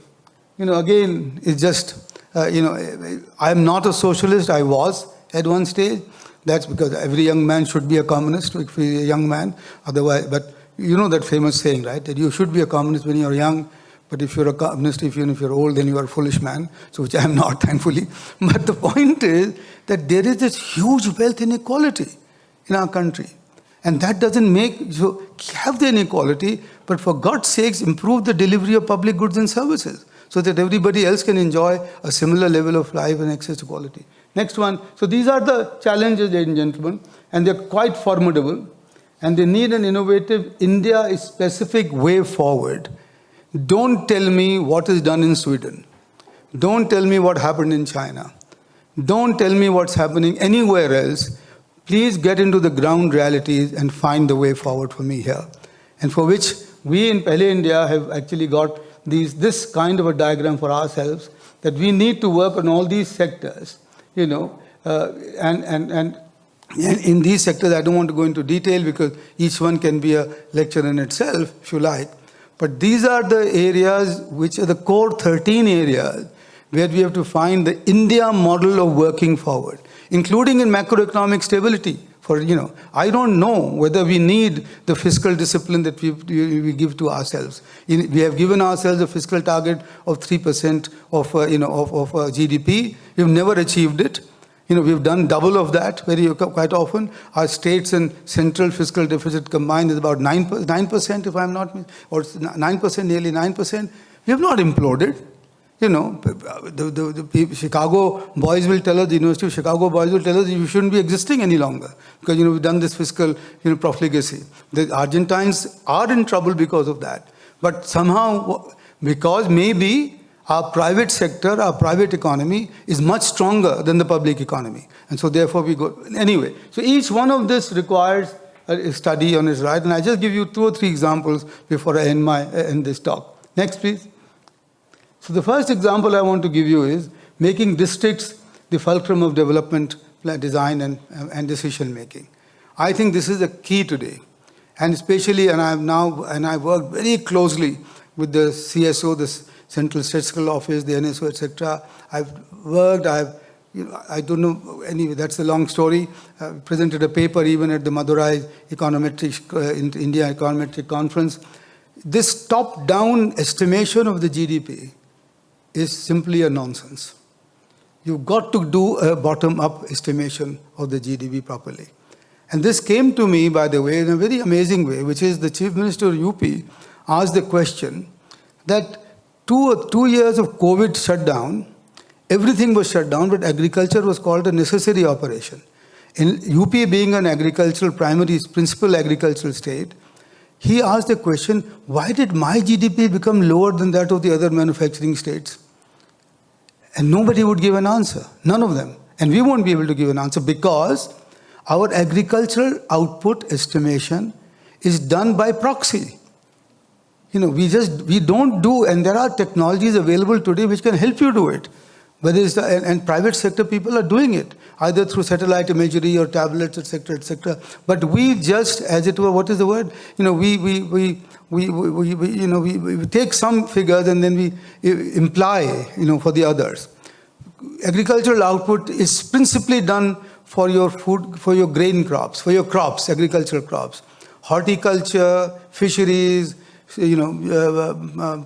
Again, it's just, I'm not a socialist, I was at one stage. That's because every young man should be a communist, if he's a young man, otherwise, but that famous saying, right, that you should be a communist when you're young, but if you're a communist, even if you're old, then you are a foolish man, so which I am not, thankfully. But the point is that there is this huge wealth inequality in our country. And that doesn't have the inequality, but for God's sakes, improve the delivery of public goods and services so that everybody else can enjoy a similar level of life and access to quality. Next one. So these are the challenges, ladies and gentlemen, and they're quite formidable, and they need an innovative India-specific way forward. Don't tell me what is done in Sweden. Don't tell me what happened in China. Don't tell me what's happening anywhere else. Please get into the ground realities and find the way forward for me here. And for which we in Pehle India have actually got this kind of a diagram for ourselves, that we need to work on all these sectors, and in these sectors, I don't want to go into detail because each one can be a lecture in itself, if you like. But these are the areas which are the core 13 areas where we have to find the India model of working forward, including in macroeconomic stability. I don't know whether we need the fiscal discipline that we give to ourselves. We have given ourselves a fiscal target of 3% of GDP. We've never achieved it. We've done double of that quite often. Our states and central fiscal deficit combined is about 9%, if I'm not mistaken, or 9%, nearly 9%. We have not imploded. The Chicago boys will tell us, the University of Chicago boys will tell us you shouldn't be existing any longer because, we've done this fiscal, profligacy. The Argentines are in trouble because of that. But somehow, because maybe our private sector, our private economy is much stronger than the public economy. And so therefore we go, anyway. So each one of this requires a study on its right. And I just give you 2 or 3 examples before I end this talk. Next, please. So the first example I want to give you is making districts the fulcrum of development design and decision making. I think this is a key today. And especially, I've worked very closely with the CSO, the Central Statistical Office, the NSO, etc. I don't know, anyway, that's a long story. Presented a paper even at the Madurai India Econometric Conference. This top-down estimation of the GDP is simply a nonsense. You've got to do a bottom-up estimation of the GDP properly. And this came to me, by the way, in a very amazing way, which is the Chief Minister of UP asked the question that 2 years of COVID shutdown, everything was shut down, but agriculture was called a necessary operation. In UP being an principal agricultural state, he asked the question, why did my GDP become lower than that of the other manufacturing states? And nobody would give an answer, none of them. And we won't be able to give an answer because our agricultural output estimation is done by proxy. We don't do, and there are technologies available today which can help you do it. And private sector people are doing it, either through satellite imagery or tablets, etc., etc. But we just, as it were, what is the word? We take some figures and then we imply, for the others. Agricultural output is principally done for your food, for your grain crops, for your crops, agricultural crops, horticulture, fisheries,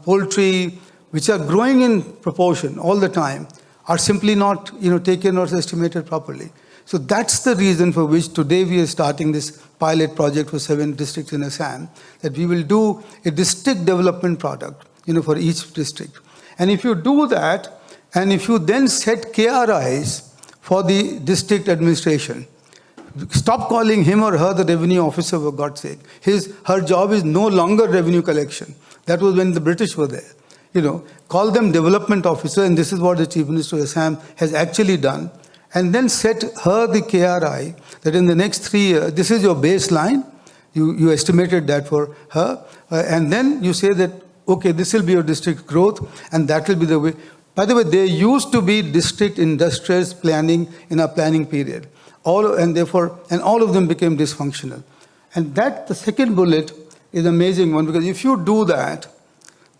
poultry, which are growing in proportion all the time, are simply not taken or estimated properly. So that's the reason for which today we are starting this pilot project for 7 districts in Assam, that we will do a district development product for each district. And if you do that, and if you then set KRIs for the district administration, stop calling him or her the revenue officer, for God's sake. Her job is no longer revenue collection. That was when the British were there. Call them development officer, and this is what the Chief Minister of Assam has actually done, and then set her the KRI that in the next 3 years, this is your baseline, you estimated that for her, and then you say that, okay, this will be your district growth, and that will be the way. By the way, there used to be district industrial planning in our planning period, and all of them became dysfunctional. And the second bullet is an amazing one, because if you do that,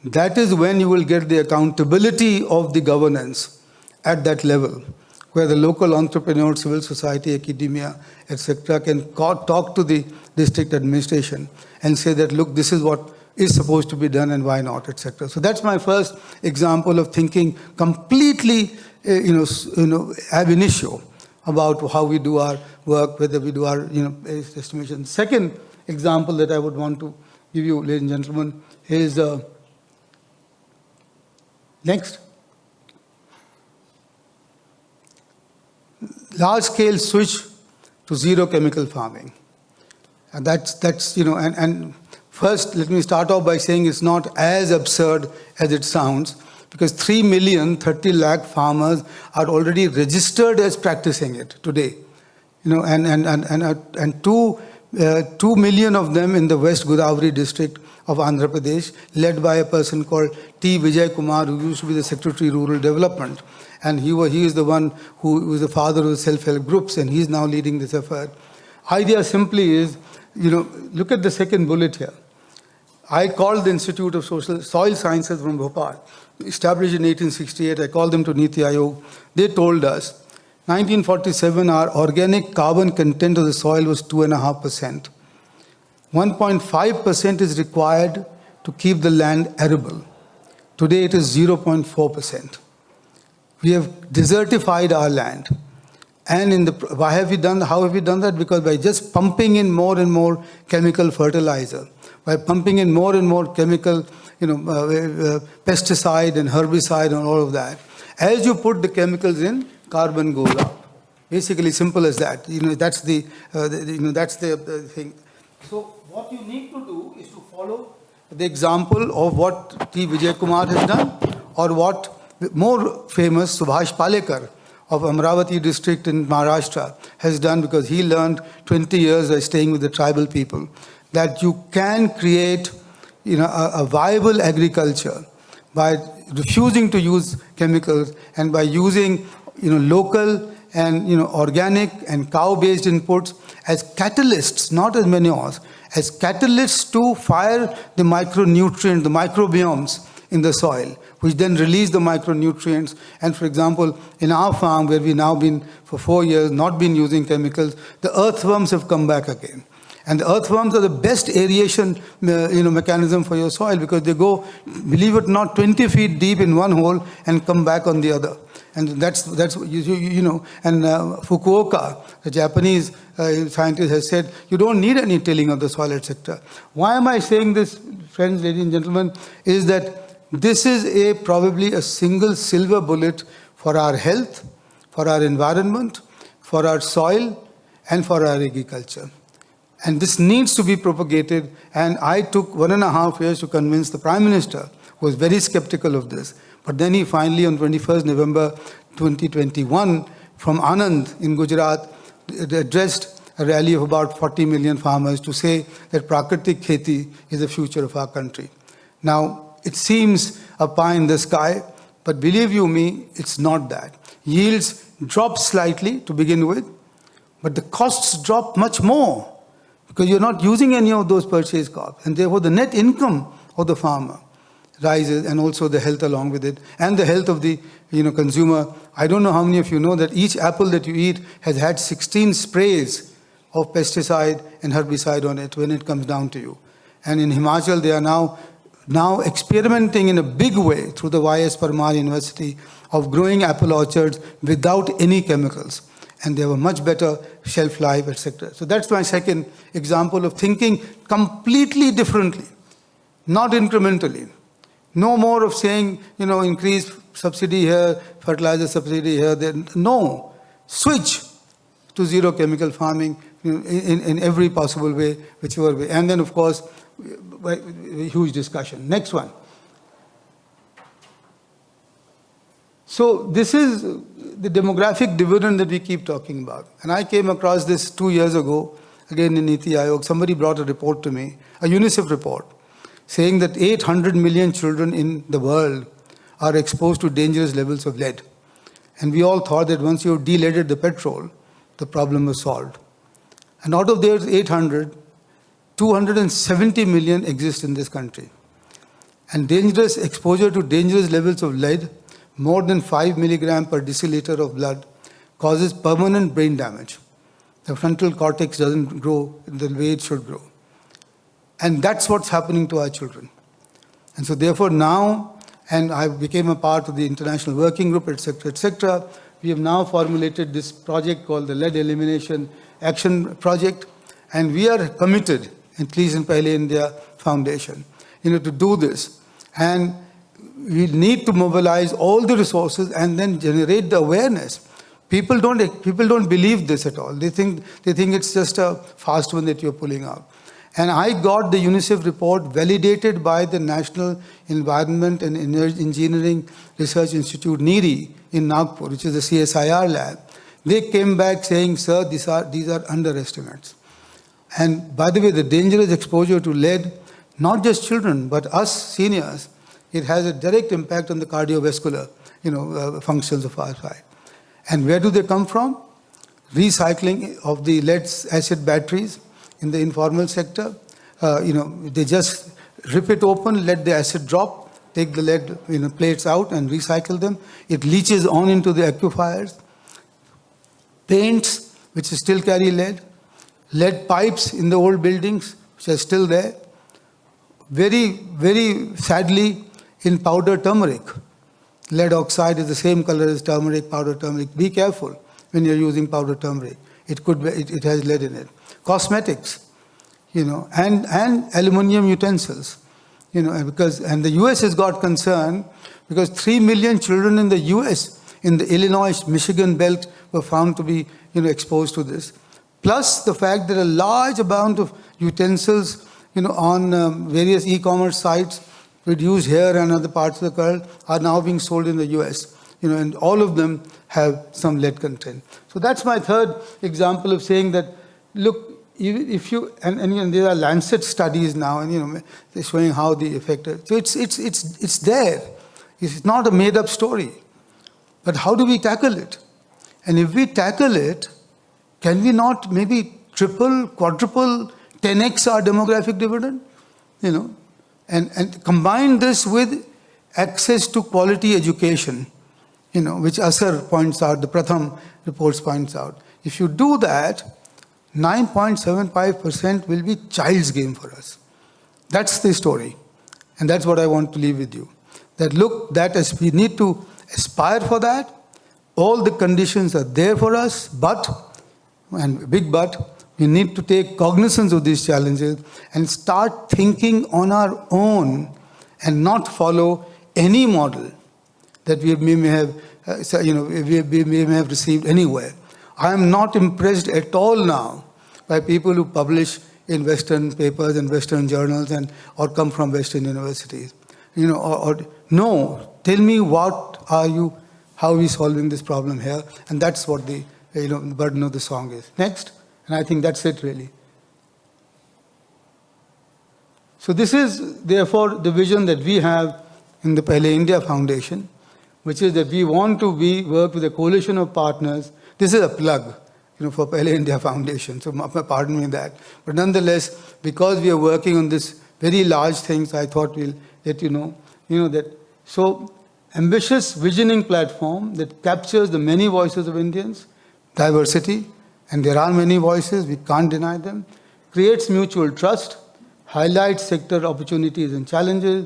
that is when you will get the accountability of the governance at that level, where the local entrepreneurs, civil society, academia, etc., can talk to the district administration and say that, look, this is what is supposed to be done and why not, etc. So that's my first example of thinking completely, ab initio about how we do our work, whether we do our, estimation. Second example that I would want to give you, ladies and gentlemen, is next. Large-scale switch to zero chemical farming. And that's and first let me start off by saying it's not as absurd as it sounds, because 3,030,000 lakh farmers are already registered as practicing it today. And 2 million of them in the West Godavari district of Andhra Pradesh, led by a person called T. Vijay Kumar, who used to be the Secretary Rural Development. And he is the one who was the father of the self-help groups, and he's now leading this effort. Idea simply is, look at the second bullet here. I called the Institute of Soil Sciences from Bhopal, established in 1868. I called them to Niti Aayog. They told us, 1947, our organic carbon content of the soil was 2.5%. 1.5% is required to keep the land arable. Today it is 0.4%. We have desertified our land. And how have we done that? Because by just pumping in more and more chemical fertilizer, by pumping in more and more chemical, pesticide and herbicide and all of that. As you put the chemicals in, carbon goes up. Basically, simple as that. That's the thing. So what you need to do is to follow the example of what T. Vijay Kumar has done, or what more famous Subhash Palekar of Amravati district in Maharashtra has done, because he learned 20 years by staying with the tribal people, that you can create a viable agriculture by refusing to use chemicals and by using local and organic and cow-based inputs as catalysts, not as manures, as catalysts to fire the micronutrients, the microbiomes in the soil, which then release the micronutrients. And for example, in our farm, where we've now been for 4 years not been using chemicals, the earthworms have come back again. And the earthworms are the best aeration mechanism for your soil, because they go, believe it or not, 20 feet deep in one hole and come back on the other. And that's and Fukuoka, the Japanese scientist, has said, you don't need any tilling of the soil, etc. Why am I saying this, friends, ladies and gentlemen, is that this is probably a single silver bullet for our health, for our environment, for our soil, and for our agriculture. And this needs to be propagated. And I took 1.5 years to convince the Prime Minister, who was very skeptical of this. But then he finally, on 21st November 2021, from Anand in Gujarat, addressed a rally of about 40 million farmers to say that Prakritik Kheti is the future of our country. Now, it seems a pie in the sky, but believe you me, it's not that. Yields drop slightly to begin with, but the costs drop much more, because you're not using any of those purchase crops, and therefore the net income of the farmer rises, and also the health along with it, and the health of the consumer. I don't know how many of you know that each apple that you eat has had 16 sprays of pesticide and herbicide on it when it comes down to you. And in Himachal, they are now experimenting in a big way through the Y.S. Parmar University of growing apple orchards without any chemicals. And they have a much better shelf life, etc. So that's my second example of thinking completely differently, not incrementally. No more of saying, increase subsidy here, fertilizer subsidy here. Then no, switch to zero chemical farming in every possible way, whichever way. And then, of course, huge discussion. Next one. So this is the demographic dividend that we keep talking about. And I came across this 2 years ago, again in Niti Aayog. Somebody brought a report to me, a UNICEF report, saying that 800 million children in the world are exposed to dangerous levels of lead. And we all thought that once you de-leaded the petrol, the problem was solved. And out of those 800, 270 million exist in this country. And dangerous exposure to dangerous levels of lead, more than 5 milligrams per deciliter of blood, causes permanent brain damage. The frontal cortex doesn't grow the way it should grow. And that's what's happening to our children. And so therefore now, and I became a part of the international working group, etc., etc., we have now formulated this project called the Lead Elimination Action Project. And we are committed, at least in Pehle India Foundation, to do this. And we need to mobilize all the resources and then generate the awareness. People don't believe this at all. They think it's just a fast one that you're pulling out. And I got the UNICEF report validated by the National Environment and Engineering Research Institute, NEERI, in Nagpur, which is the CSIR lab. They came back saying, sir, these are underestimates. And by the way, the dangerous exposure to lead, not just children, but us seniors, it has a direct impact on the cardiovascular functions of our side. And where do they come from? Recycling of the lead acid batteries in the informal sector. They just rip it open, let the acid drop, take the lead plates out and recycle them. It leaches on into the aquifers. Paints, which still carry lead pipes in the old buildings, which are still there. Very, very sadly, in powdered turmeric. Lead oxide is the same color as turmeric, powdered turmeric. Be careful when you're using powdered turmeric. It has lead in it. Cosmetics, and aluminium utensils, and the US has got concerned because 3 million children in the US, in the Illinois, Michigan belt, were found to be, exposed to this. Plus the fact that a large amount of utensils, on various e-commerce sites produced here and other parts of the world are now being sold in the US, and all of them have some lead content. So that's my third example of saying that, look, if you, and there are Lancet studies now, and they're showing how the effect is. So it's there. It's not a made-up story. But how do we tackle it? And if we tackle it, can we not maybe triple, quadruple, 10x our demographic dividend? And combine this with access to quality education, which Asar points out, the Pratham reports points out. If you do that, 9.75% will be child's game for us. That's the story. And that's what I want to leave with you. That look, we need to aspire for that. All the conditions are there for us, and big but, we need to take cognizance of these challenges and start thinking on our own and not follow any model that we may have received anywhere. I am not impressed at all now by people who publish in Western papers and Western journals or come from Western universities. No, tell me how are we solving this problem here? And that's what the burden of the song is. Next. And I think that's it really. So this is therefore the vision that we have in the Pehle India Foundation, which is that we want to work with a coalition of partners. This is a plug, for Pehle India Foundation, so pardon me that. But nonetheless, because we are working on this very large things, I thought we'll let you know, that. So ambitious visioning platform that captures the many voices of Indians, diversity, and there are many voices, we can't deny them, creates mutual trust, highlights sector opportunities and challenges,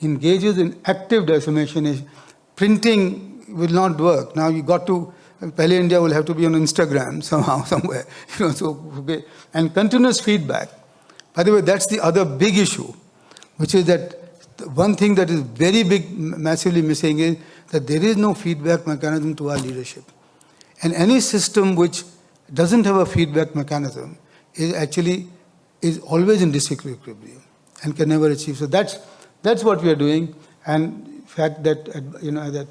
engages in active dissemination. Printing will not work. Now Pehle India will have to be on Instagram somehow, somewhere. Okay. And continuous feedback. By the way, that's the other big issue, which is that one thing that is very big, massively missing is that there is no feedback mechanism to our leadership. And any system which doesn't have a feedback mechanism is always in disequilibrium and can never achieve. So that's what we are doing. And in fact that that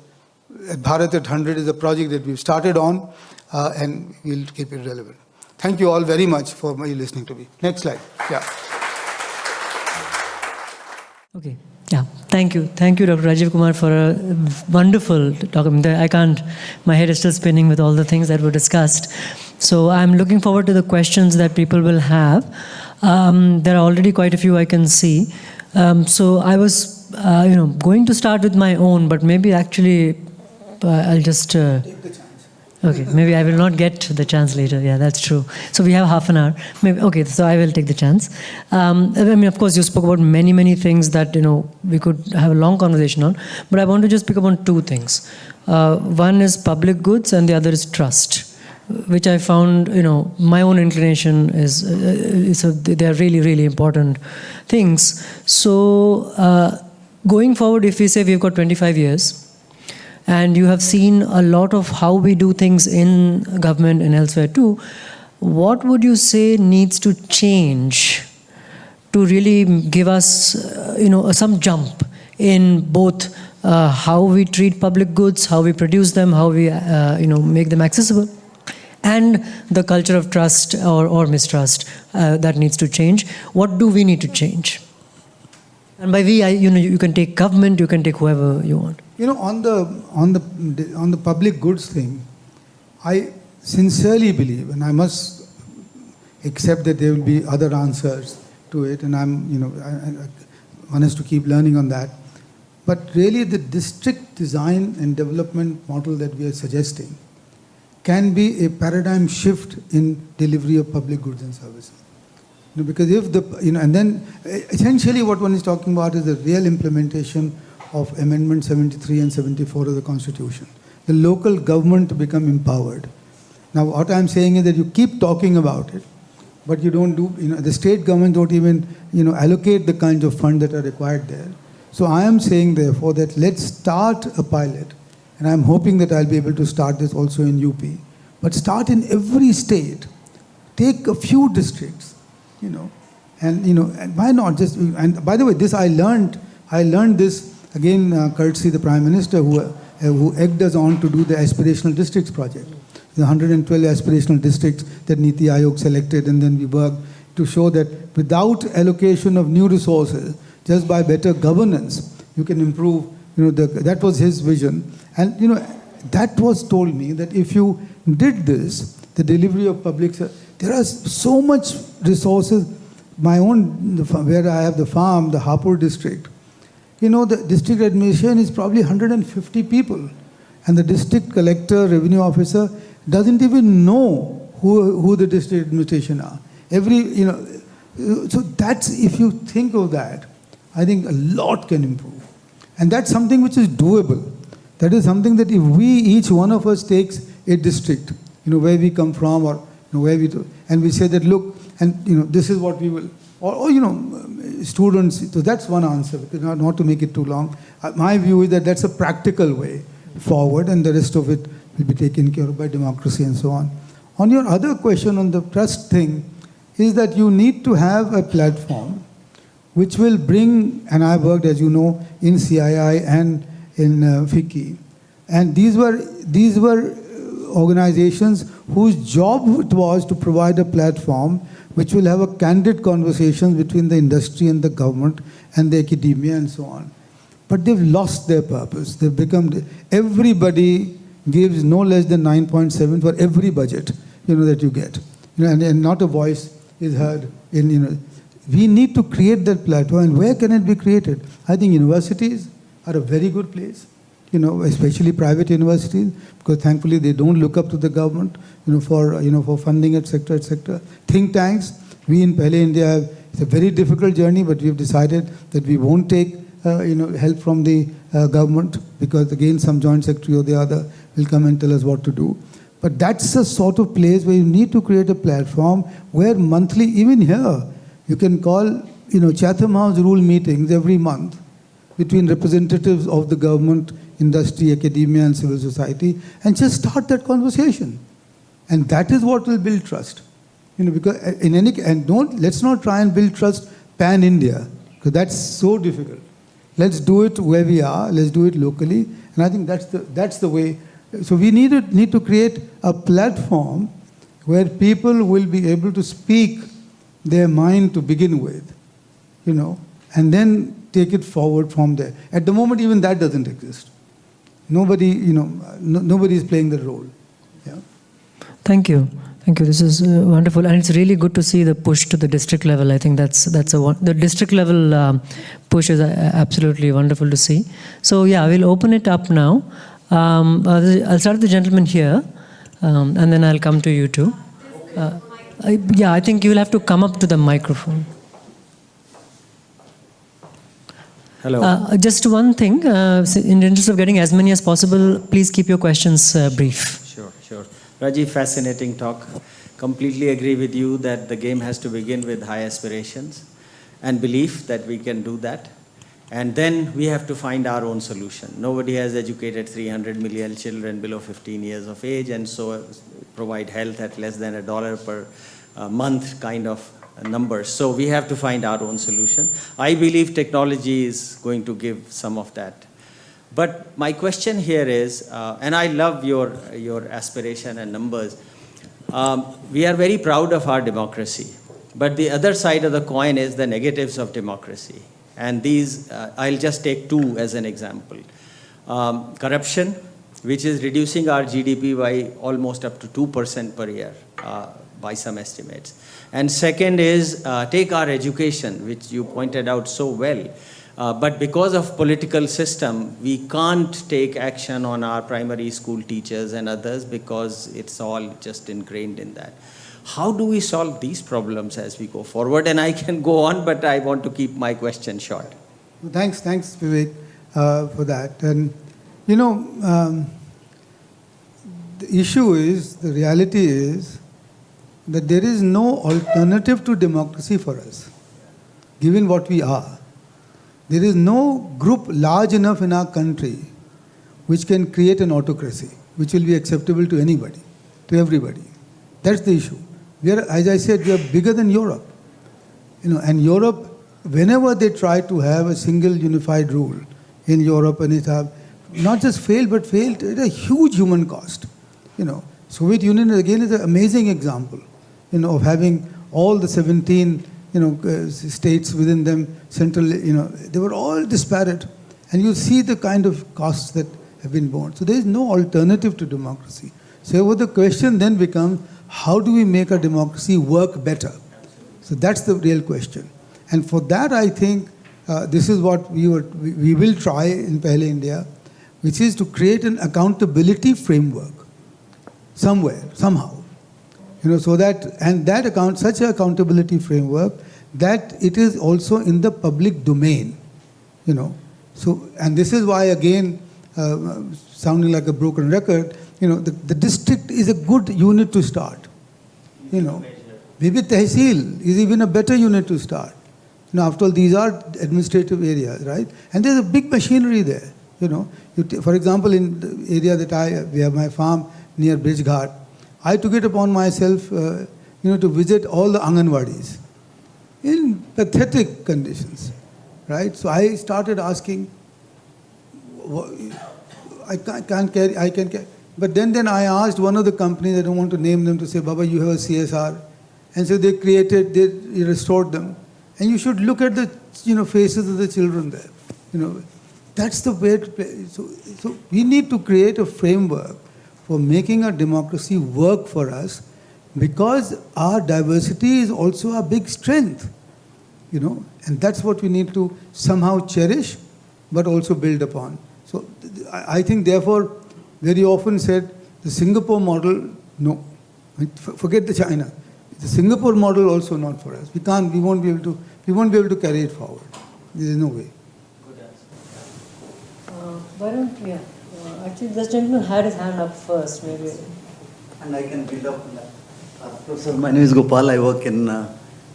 Bharat at 100 is a project that we've started on, and we'll keep it relevant. Thank you all very much for listening to me. Next slide. Yeah.
Okay. Yeah. Thank you. Thank you, Dr. Rajiv Kumar, for a wonderful talk. My head is still spinning with all the things that were discussed. So I'm looking forward to the questions that people will have. There are already quite a few I can see. So I was, going to start with my own, but maybe actually I'll just...
Take the chance.
Okay, maybe I will not get the chance later. Yeah, that's true. So we have half an hour. Maybe, okay, so I will take the chance. Of course, you spoke about many, many things that, we could have a long conversation on. But I want to just pick up on two things. One is public goods and the other is trust, which I found, my own inclination is they are really, really important things. So going forward, if we say we've got 25 years, and you have seen a lot of how we do things in government and elsewhere too, what would you say needs to change to really give us, some jump in both how we treat public goods, how we produce them, how we, make them accessible, and the culture of trust or mistrust that needs to change? What do we need to change? And by we, you can take government, you can take whoever you want.
On the public goods thing, I sincerely believe, and I must accept that there will be other answers to it, and one has to keep learning on that. But really the district design and development model that we are suggesting can be a paradigm shift in delivery of public goods and services. Because if the, and then essentially what one is talking about is the real implementation of Amendment 73 and 74 of the Constitution. The local government to become empowered. Now what I'm saying is that you keep talking about it, but you don't do, the state government don't even, allocate the kinds of funds that are required there. So I am saying therefore that let's start a pilot, and I'm hoping that I'll be able to start this also in UP, but start in every state, take a few districts, and why not just, and by the way, this I learned this again, courtesy the Prime Minister who egged us on to do the aspirational districts project. The 112 aspirational districts that Niti Aayog selected, and then we worked to show that without allocation of new resources, just by better governance, you can improve, that was his vision. And, that was told me that if you did this, the delivery of public, there are so much resources. My own, where I have the farm, the Hapur district, the district administration is probably 150 people. And the district collector, revenue officer, doesn't even know who the district administration are. So that's, if you think of that, I think a lot can improve. And that's something which is doable. That is something that if we, each one of us takes a district, where we come from or where we do, and we say that, look, and this is what we will, or students, so that's one answer, because not to make it too long. My view is that that's a practical way forward, and the rest of it will be taken care of by democracy and so on. On your other question on the trust thing, is that you need to have a platform which will bring, and I worked, as you know, in CII and in FICCI, and these were organizations whose job it was to provide a platform which will have a candid conversation between the industry and the government and the academia and so on. But they've lost their purpose. They've become, everybody gives no less than 9.7 for every budget, that you get. And not a voice is heard in, we need to create that platform. And where can it be created? I think universities are a very good place, especially private universities, because thankfully they don't look up to the government, for funding, etc., etc. Think tanks, we in Pehle India, it's a very difficult journey, but we've decided that we won't take, help from the government, because again, some joint secretary or the other will come and tell us what to do. But that's a sort of place where you need to create a platform where monthly, even here, you can call, Chatham House rule meetings every month between representatives of the government, industry, academia, and civil society, and just start that conversation. And that is what will build trust. Because let's not try and build trust pan-India, because that's so difficult. Let's do it where we are, let's do it locally, and I think that's the way. So we need to create a platform where people will be able to speak their mind to begin with, and then take it forward from there. At the moment, even that doesn't exist. Nobody, nobody is playing the role. Yeah.
Thank you. This is wonderful, and it's really good to see the push to the district level. I think the district level push is absolutely wonderful to see. So yeah, we'll open it up now. I'll start with the gentleman here, and then I'll come to you too. I think you'll have to come up to the microphone.
Hello.
Just one thing, in the interest of getting as many as possible, please keep your questions brief.
Sure. Rajiv, fascinating talk. Completely agree with you that the game has to begin with high aspirations and belief that we can do that. And then we have to find our own solution. Nobody has educated 300 million children below 15 years of age, and so provide health at less than $1 per month kind of numbers. So we have to find our own solution. I believe technology is going to give some of that. But my question here is, and I love your aspiration and numbers. We are very proud of our democracy. But the other side of the coin is the negatives of democracy. And these, I'll just take two as an example. Corruption, which is reducing our GDP by almost up to 2% per year. by some estimates. And second is take our education, which you pointed out so well. But because of political system, we can't take action on our primary school teachers and others because it's all just ingrained in that. How do we solve these problems as we go forward? And I can go on, but I want to keep my question short.
Thanks, Vivek, for that. And, you know, the issue is, the reality is that there is no alternative to democracy for us, given what we are. There is no group large enough in our country which can create an autocracy, which will be acceptable to anybody, to everybody. That's the issue. We are, as I said, we are bigger than Europe. You know, and Europe, whenever they try to have a single unified rule in Europe, and it have not just failed, but failed at a huge human cost. You know, Soviet Union again is an amazing example, you know, of having all the 17, you know, states within them, central, you know, they were all disparate. And you see the kind of costs that have been borne. So there is no alternative to democracy. So the question then becomes, how do we make our democracy work better? So that's the real question. And for that, I think this is what we will try in Pehle India, which is to create an accountability framework somewhere, somehow. You know, so that, and that such an accountability framework that it is also in the public domain, you know. So, and this is why, again, sounding like a broken record, you know, the district is a good unit to start, you know. Maybe Tehsil is even a better unit to start. You know, after all, these are administrative areas, right? And there's a big machinery there, you know. For example, in the area that we have my farm near Bridge Ghat, I took it upon myself, you know, to visit all the Anganwadis in pathetic conditions, right? So I started asking, I can carry. But then I asked one of the companies, I don't want to name them, to say, Baba, you have a CSR. And so they restored them. And you should look at the, you know, faces of the children there. You know, that's the way to play. So we need to create a framework for making our democracy work for us, because our diversity is also a big strength, you know, and that's what we need to somehow cherish, but also build upon. So I think, therefore, very often said, the Singapore model, no. Forget the China. The Singapore model also not for us. We won't be able to carry it forward. There is no way.
Why don't, actually this gentleman had his hand up first, maybe.
And I can build up on that. Professor, my name is Gopal. I work in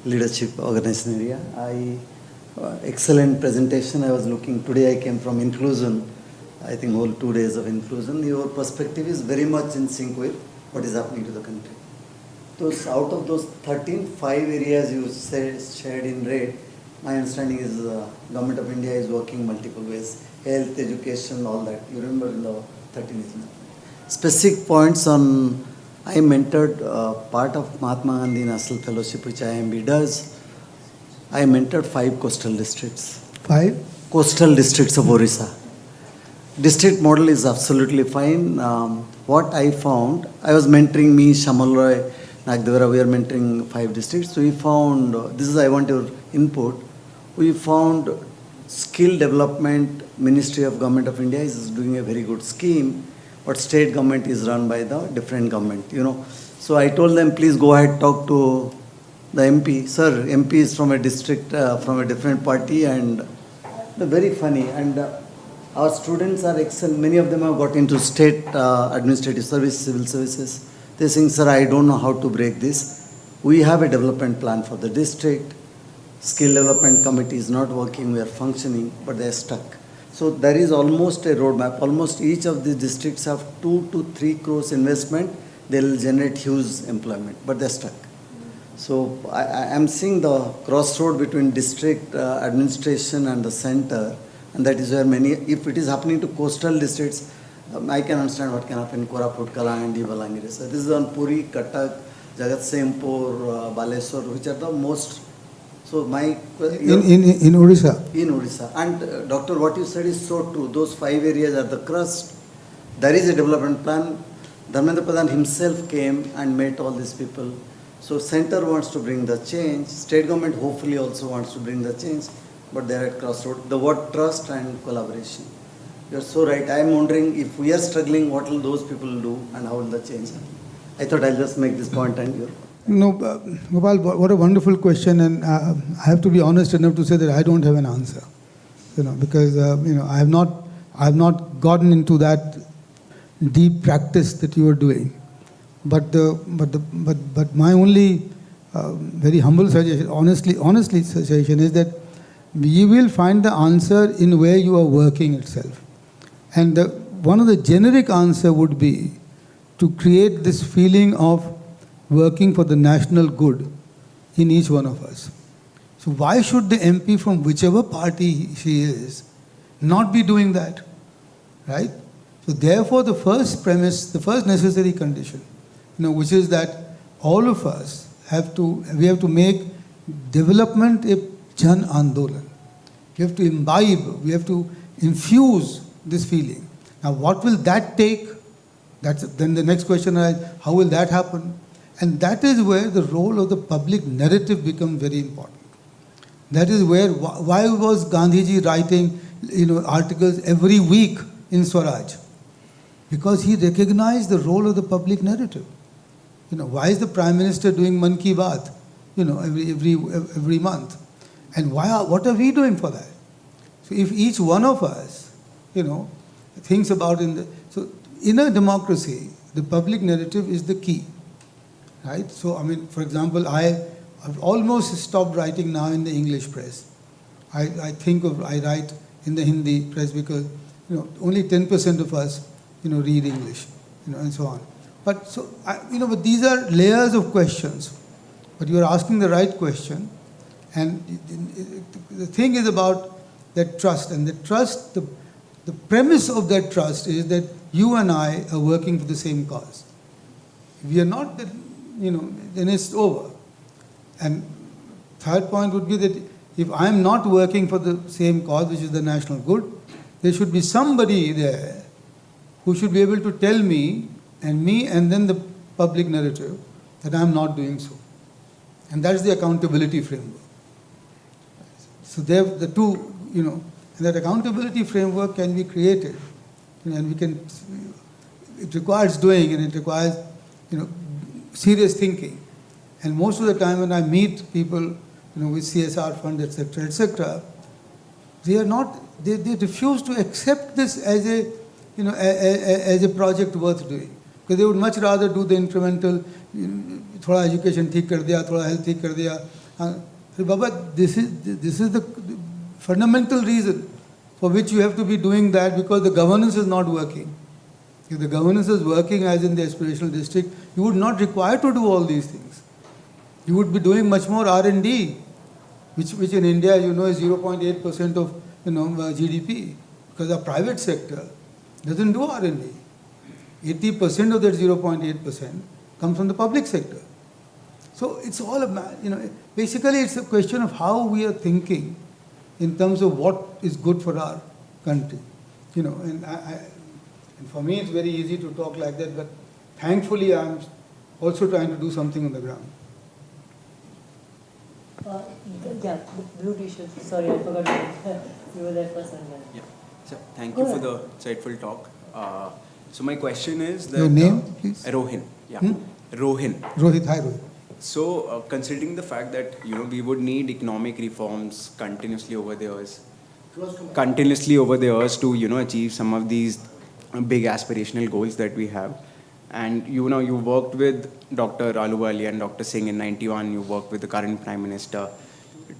leadership organization area. Excellent presentation. I was looking, today I came from inclusion. I think all 2 days of inclusion. Your perspective is very much in sync with what is happening to the country. Those, out of those 13, 5 areas you shared in red, my understanding is Government of India is working multiple ways. Health, education, all that. You remember in the 13 is specific points on, I mentored part of Mahatma Gandhi National Fellowship, which IMB does. I mentored 5 coastal districts. 5? Coastal districts of Orissa. District model is absolutely fine. What I found, I was mentoring me, Shamal Roy, Nagdevara, we are mentoring 5 districts. So we found, this is, I want your input, we found skill development, Ministry of Government of India is doing a very good scheme, but state government is run by the different government, you know. So I told them, please go ahead, talk to the MP. Sir, MP is from a district, from a different party, and they're very funny. And our students are excellent. Many of them have got into state administrative service, civil services. They're saying, sir, I don't know how to break this. We have a development plan for the district. Skill development committee is not working, we are functioning, but they are stuck. So there is almost a roadmap. Almost each of these districts have 2 to 3 crores investment. They will generate huge employment, but they're stuck. So I am seeing the crossroad between district administration and the center, and that is where many, if it is happening to coastal districts, I can understand what can happen in Koraput, Kalahandi, Balangiri. So this is on Puri, Cuttack, Jagatsinghpur, Baleswar, which are the most. So my
in Odisha.
In Odisha. And doctor, what you said is so true. Those 5 areas are the crust. There is a development plan. Dharmendra Pradhan himself came and met all these people. So center wants to bring the change, state government hopefully also wants to bring the change, but they're at crossroad. The word trust and collaboration. You're so right. I'm wondering if we are struggling, what will those people do and how will the change happen? I thought I'll just make this point and you.
No, Gopal, what a wonderful question, and I have to be honest enough to say that I don't have an answer. Because I have not gotten into that deep practice that you are doing. But my only very humble suggestion, honestly suggestion is that you will find the answer in where you are working itself. And one of the generic answer would be to create this feeling of working for the national good in each one of us. So why should the MP from whichever party she is not be doing that, right? So therefore the first premise, the first necessary condition, which is that all of us have to make development a Jan Andolan. We have to imbibe, we have to infuse this feeling. Now what will that take? Then the next question is, how will that happen? And that is where the role of the public narrative becomes very important. That is where, why was Gandhiji writing articles every week in Swaraj? Because he recognized the role of the public narrative. Why is the Prime Minister doing Man Ki Baat, every month? And what are we doing for that? So if each one of us, thinks about so in a democracy, the public narrative is the key, right? So, for example, I've almost stopped writing now in the English press. I write in the Hindi press because, only 10% of us, read English, and so on. But but these are layers of questions. But you are asking the right question. And the thing is about that trust. And the trust, the premise of that trust is that you and I are working for the same cause. If we are not, then it's over. And third point would be that if I am not working for the same cause, which is the national good, there should be somebody there who should be able to tell me and then the public narrative that I am not doing so. And that is the accountability framework. So there the two, and that accountability framework can be created, and it requires doing, and it requires, serious thinking. And most of the time when I meet people, with CSR fund, etc., they refuse to accept this as a project worth doing. Because they would much rather do the incremental, thoda education theek kar diya, thoda health theek kar diya. Baba, this is the fundamental reason for which you have to be doing that, because the governance is not working. If the governance is working as in the aspirational district, you would not require to do all these things. You would be doing much more R&D, which in India, is 0.8% of GDP, because the private sector doesn't do R&D. 80% of that 0.8% comes from the public sector. So it's all about, basically it's a question of how we are thinking in terms of what is good for our country. And for me it's very easy to talk like that, but thankfully I'm also trying to do something on the ground.
The blue t-shirt. Sorry, I forgot. You were there first.
Yeah. So thank you for the insightful talk. So my question is that...
Your name, please?
Rohin. Yeah. Rohin.
Rohit, hi Rohit.
So considering the fact that, we would need economic reforms continuously over the years to, achieve some of these big aspirational goals that we have. And, you worked with Dr. Ahluwalia and Dr. Singh in 91, you worked with the current Prime Minister.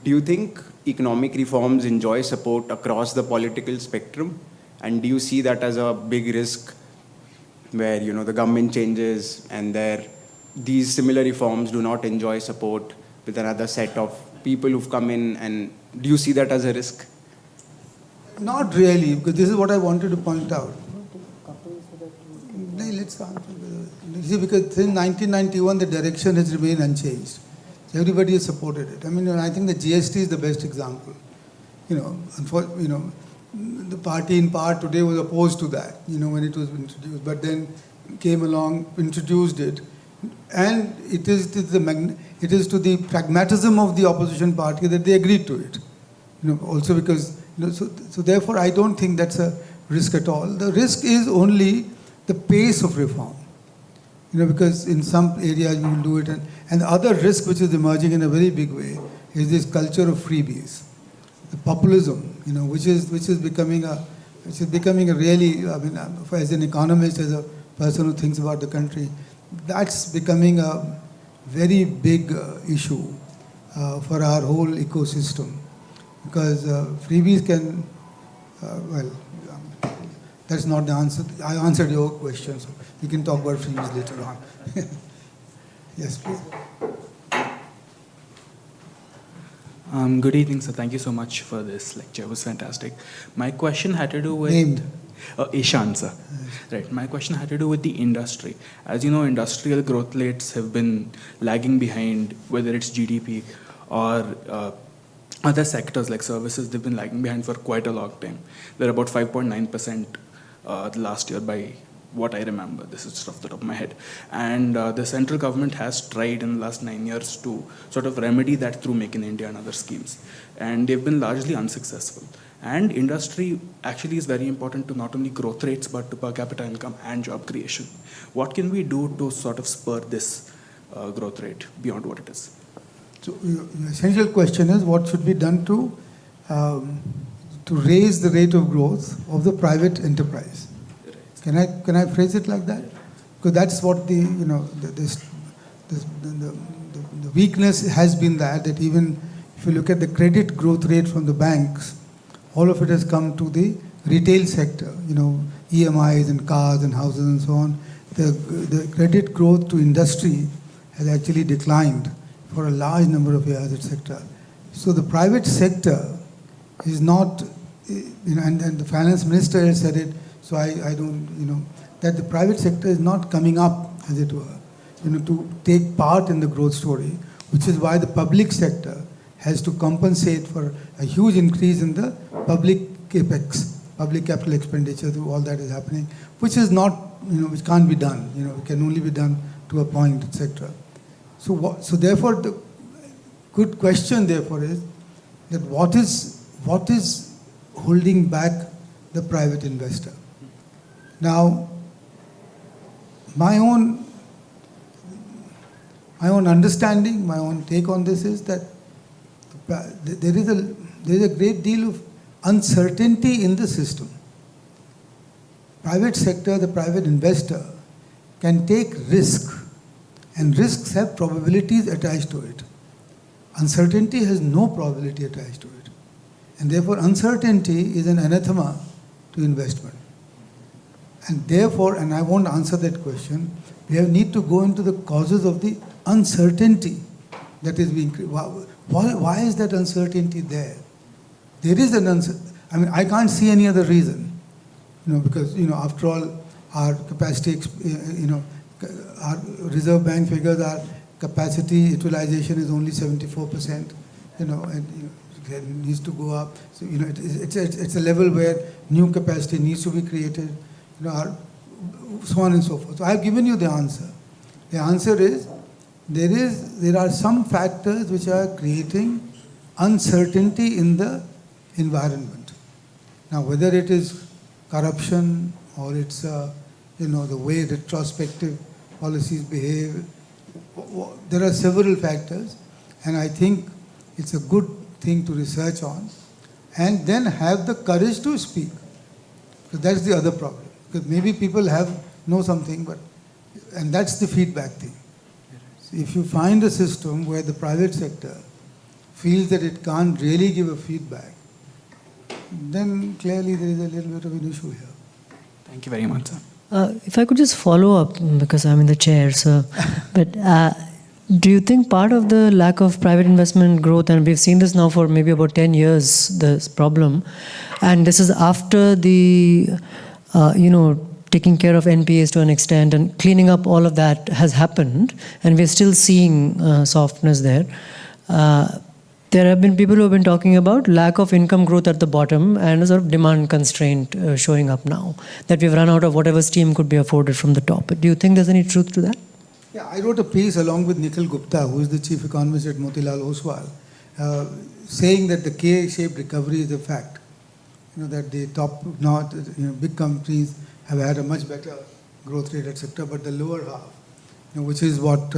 Do you think economic reforms enjoy support across the political spectrum? And do you see that as a big risk where, the government changes and these similar reforms do not enjoy support with another set of people who've come in? And do you see that as a risk?
Not really, because this is what I wanted to point out. Let's answer. You see, because since 1991, the direction has remained unchanged. So everybody has supported it. I think the GST is the best example. The party in part today was opposed to that, when it was introduced, but then came along, introduced it, And it is to the pragmatism of the opposition party that they agreed to it. Also because, so therefore I don't think that's a risk at all. The risk is only the pace of reform. Because in some areas you will do it, and the other risk which is emerging in a very big way is this culture of freebies, the populism, which is becoming a really, as an economist, as a person who thinks about the country, that's becoming a very big issue for our whole ecosystem, because freebies can, that's not the answer. I answered your question, so we can talk about freebies later on. Yes, please.
Good evening, sir. Thank you so much for this lecture. It was fantastic. My question had to do with...
Named?
Ishan, sir. Right. My question had to do with the industry. As you know, industrial growth rates have been lagging behind, whether it's GDP or other sectors like services. They've been lagging behind for quite a long time. They're about 5.9% last year by what I remember. This is just off the top of my head. And the central government has tried in the last 9 years to sort of remedy that through Make in India and other schemes. And they've been largely unsuccessful. And industry actually is very important to not only growth rates, but to per capita income and job creation. What can we do to sort of spur this growth rate beyond what it is?
So your essential question is what should be done to raise the rate of growth of the private enterprise. Can I phrase it like that? Because that's what the weakness has been, that even if you look at the credit growth rate from the banks, all of it has come to the retail sector, EMIs and cars and houses and so on. The credit growth to industry has actually declined for a large number of years, etc. So the private sector is not, and the finance minister has said it, so I don't, that the private sector is not coming up, as it were, to take part in the growth story, which is why the public sector has to compensate for a huge increase in the public capex, public capital expenditure, through all that is happening, which is not, which can't be done, it can only be done to a point, etc. So therefore, the good question therefore is that what is holding back the private investor? Now, my own understanding, my own take on this is that there is a great deal of uncertainty in the system. Private sector, the private investor, can take risk, and risks have probabilities attached to it. Uncertainty has no probability attached to it. And therefore, uncertainty is an anathema to investment. And therefore, and I won't answer that question, we need to go into the causes of the uncertainty that is being created. Why is that uncertainty there? There is an uncertainty. I can't see any other reason, because, after all, our capacity, our Reserve Bank figures, our capacity utilization is only 74%, and it needs to go up. So, it's a level where new capacity needs to be created, so on and so forth. So I've given you the answer. The answer is, there are some factors which are creating uncertainty in the environment. Now, whether it is corruption or it's the way retrospective policies behave, there are several factors, and I think it's a good thing to research on, and then have the courage to speak. So that's the other problem. Because maybe people know something, and that's the feedback thing. So if you find a system where the private sector feels that it can't really give a feedback, then clearly there is a little bit of an issue here.
Thank you very much, sir.
If I could just follow up, because I'm in the chair, so, but do you think part of the lack of private investment growth, and we've seen this now for maybe about 10 years, this problem, and this is after the, taking care of NPAs to an extent and cleaning up all of that has happened, and we're still seeing softness there. There have been people who have been talking about lack of income growth at the bottom and a sort of demand constraint showing up now, that we've run out of whatever steam could be afforded from the top. Do you think there's any truth to that?
Yeah, I wrote a piece along with Nikhil Gupta, who is the chief economist at Motilal Oswal, saying that the K-shaped recovery is a fact. That the top, not big companies have had a much better growth rate, etc. But the lower half, which is what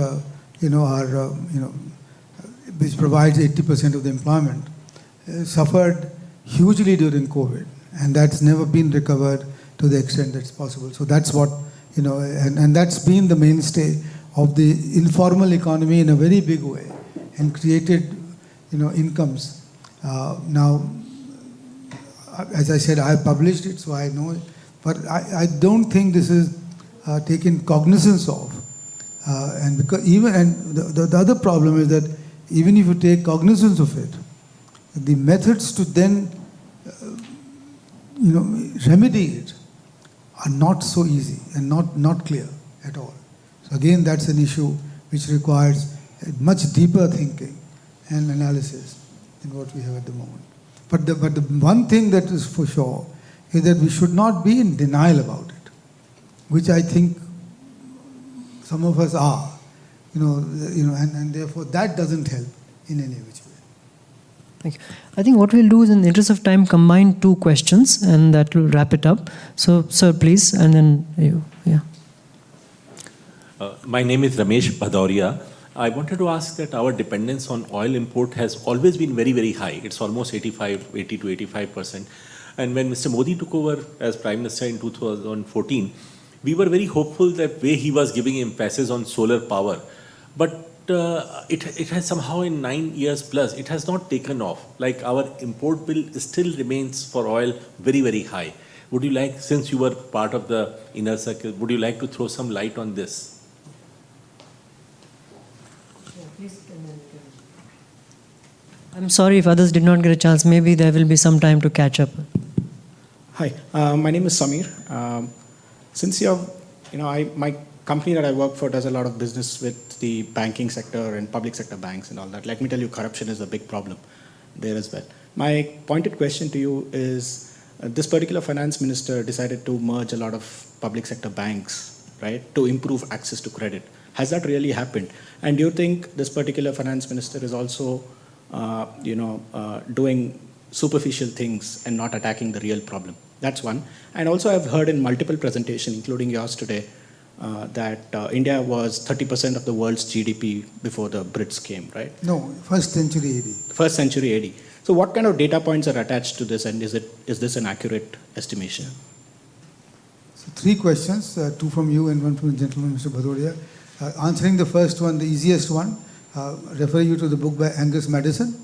which provides 80% of the employment, suffered hugely during COVID, and that's never been recovered to the extent that's possible. So that's what and that's been the mainstay of the informal economy in a very big way, and created incomes. Now, as I said, I published it, so I know it, but I don't think this is taken cognizance of, and because the other problem is that even if you take cognizance of it, the methods to then remedy it are not so easy and not clear at all. So again, that's an issue which requires much deeper thinking and analysis than what we have at the moment. But the one thing that is for sure is that we should not be in denial about it, which I think some of us are, and therefore that doesn't help in any which way.
Thank you. I think what we'll do is, in the interest of time, combine two questions, and that will wrap it up. So, sir, please, and then you. Yeah.
My name is Ramesh Bhadauria. I wanted to ask that our dependence on oil import has always been very, very high. It's almost 80 to 85%. And when Mr. Modi took over as Prime Minister in 2014, we were very hopeful that way he was giving emphasis on solar power. But it has somehow in 9 years plus, it has not taken off. Like our import bill still remains for oil very, very high. Would you like, since you were part of the inner circle, would you like to throw some light on this?
I'm sorry if others did not get a chance. Maybe there will be some time to catch up.
Hi, my name is Samir. Since you have, my company that I work for does a lot of business with the banking sector and public sector banks and all that. Let me tell you, corruption is a big problem there as well. My pointed question to you is, this particular finance minister decided to merge a lot of public sector banks, right, to improve access to credit. Has that really happened? And do you think this particular finance minister is also, doing superficial things and not attacking the real problem? That's one. And also I've heard in multiple presentations, including yours today, that India was 30% of the world's GDP before the Brits came, right?
No, first century AD.
First century AD. So what kind of data points are attached to this, and is this an accurate estimation?
So three questions, two from you and one from the gentleman, Mr. Bhadoria. Answering the first one, the easiest one, refer you to the book by Angus Maddison.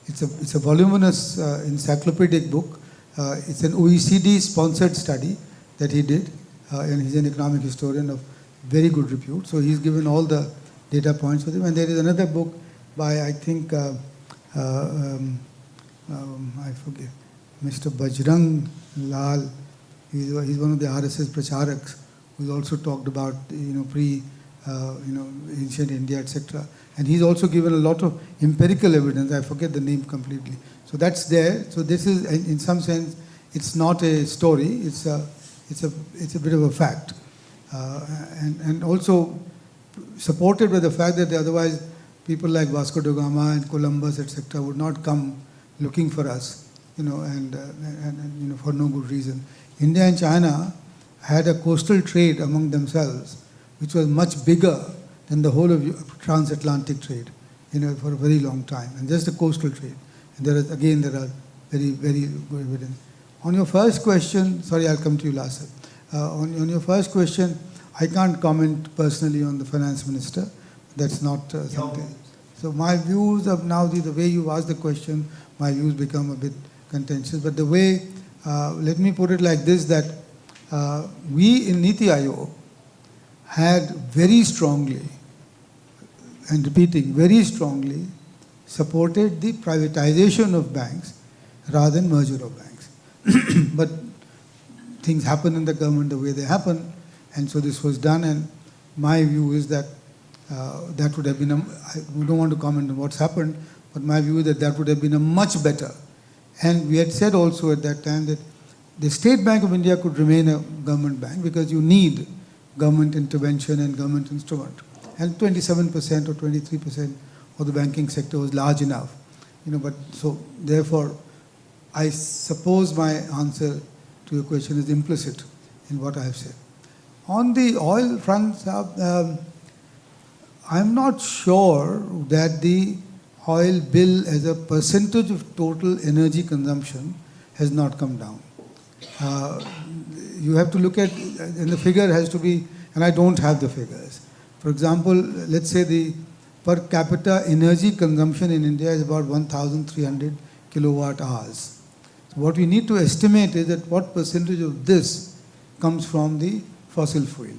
It's a voluminous encyclopedic book. It's an OECD-sponsored study that he did, and he's an economic historian of very good repute. So he's given all the data points for him. And there is another book by, I think, I forget, Mr. Bajrang Lal. He's one of the RSS Pracharaks, who's also talked about ancient India, etc. And he's also given a lot of empirical evidence. I forget the name completely. So that's there. So this is, in some sense, it's not a story. It's a bit of a fact, and also supported by the fact that otherwise people like Vasco da Gama and Columbus, etc., would not come looking for us, and for no good reason. India and China had a coastal trade among themselves, which was much bigger than the whole of transatlantic trade, for a very long time, and just the coastal trade. And there are very, very good evidence. On your first question, sorry, I'll come to you last. On your first question, I can't comment personally on the finance minister. That's not something. So my views of now, the way you asked the question, my views become a bit contentious. But the way, let me put it like this, that we in Niti Aayog had very strongly, and repeating, very strongly supported the privatization of banks rather than merger of banks. But things happen in the government the way they happen, and so this was done. And my view is that that would have been, we don't want to comment on what's happened, but my view is that that would have been a much better. And we had said also at that time that the State Bank of India could remain a government bank because you need government intervention and government instrument. and 27% or 23% of the banking sector was large enough. But so therefore, I suppose my answer to your question is implicit in what I have said. On the oil front, I'm not sure that the oil bill as a percentage of total energy consumption has not come down. You have to look at, and the figure has to be, and I don't have the figures. For example, let's say the per capita energy consumption in India is about 1,300 kilowatt hours. So what we need to estimate is that what percentage of this comes from the fossil fuel,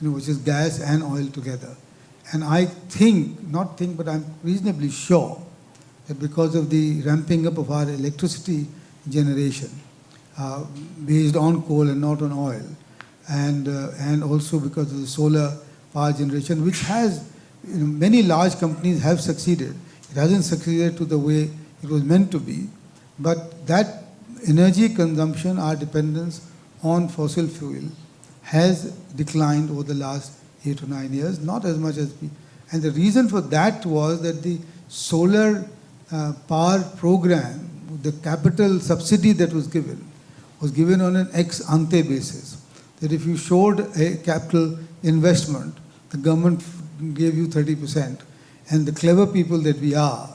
which is gas and oil together. And I but I'm reasonably sure that because of the ramping up of our electricity generation, based on coal and not on oil, and also because of the solar power generation, which has, many large companies have succeeded. It hasn't succeeded to the way it was meant to be, but that energy consumption, our dependence on fossil fuel, has declined over the last 8 or 9 years, not as much as we. And the reason for that was that the solar power program, the capital subsidy that was given on an ex ante basis. That if you showed a capital investment, the government gave you 30%. And the clever people that we are,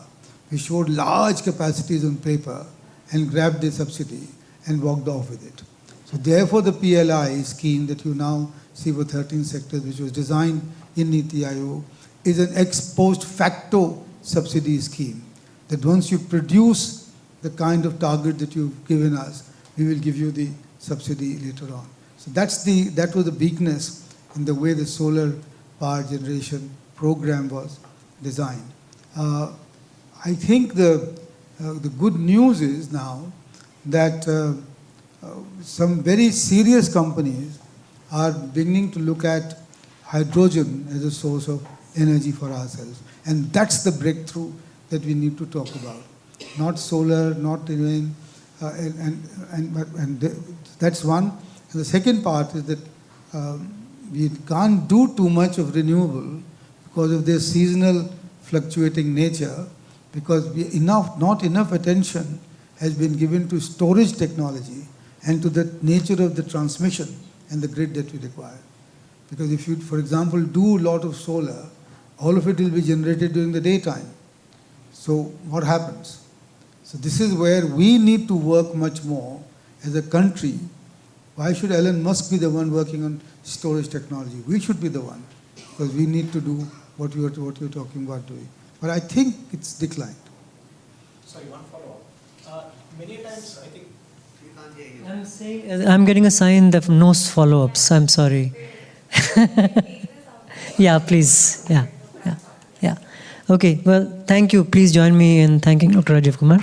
we showed large capacities on paper and grabbed the subsidy and walked off with it. So therefore the PLI scheme that you now see for 13 sectors, which was designed in Niti Aayog, is an ex post facto subsidy scheme. That once you produce the kind of target that you've given us, we will give you the subsidy later on. So that was the weakness in the way the solar power generation program was designed. I think the good news is now that some very serious companies are beginning to look at hydrogen as a source of energy for ourselves. And that's the breakthrough that we need to talk about. Not solar, not wind, and that's one. And the second part is that we can't do too much of renewable because of their seasonal fluctuating nature, because not enough attention has been given to storage technology and to the nature of the transmission and the grid that we require. Because if you, for example, do a lot of solar, all of it will be generated during the daytime. So what happens? So this is where we need to work much more as a country. Why should Elon Musk be the one working on storage technology? We should be the one, because we need to do what you're talking about doing. But I think it's declined.
Sorry, one follow-up. Many times, I think...
I'm getting a sign that no follow-ups. I'm sorry. Yeah, please. Yeah. Okay, well, thank you. Please join me in thanking Dr. Rajiv Kumar.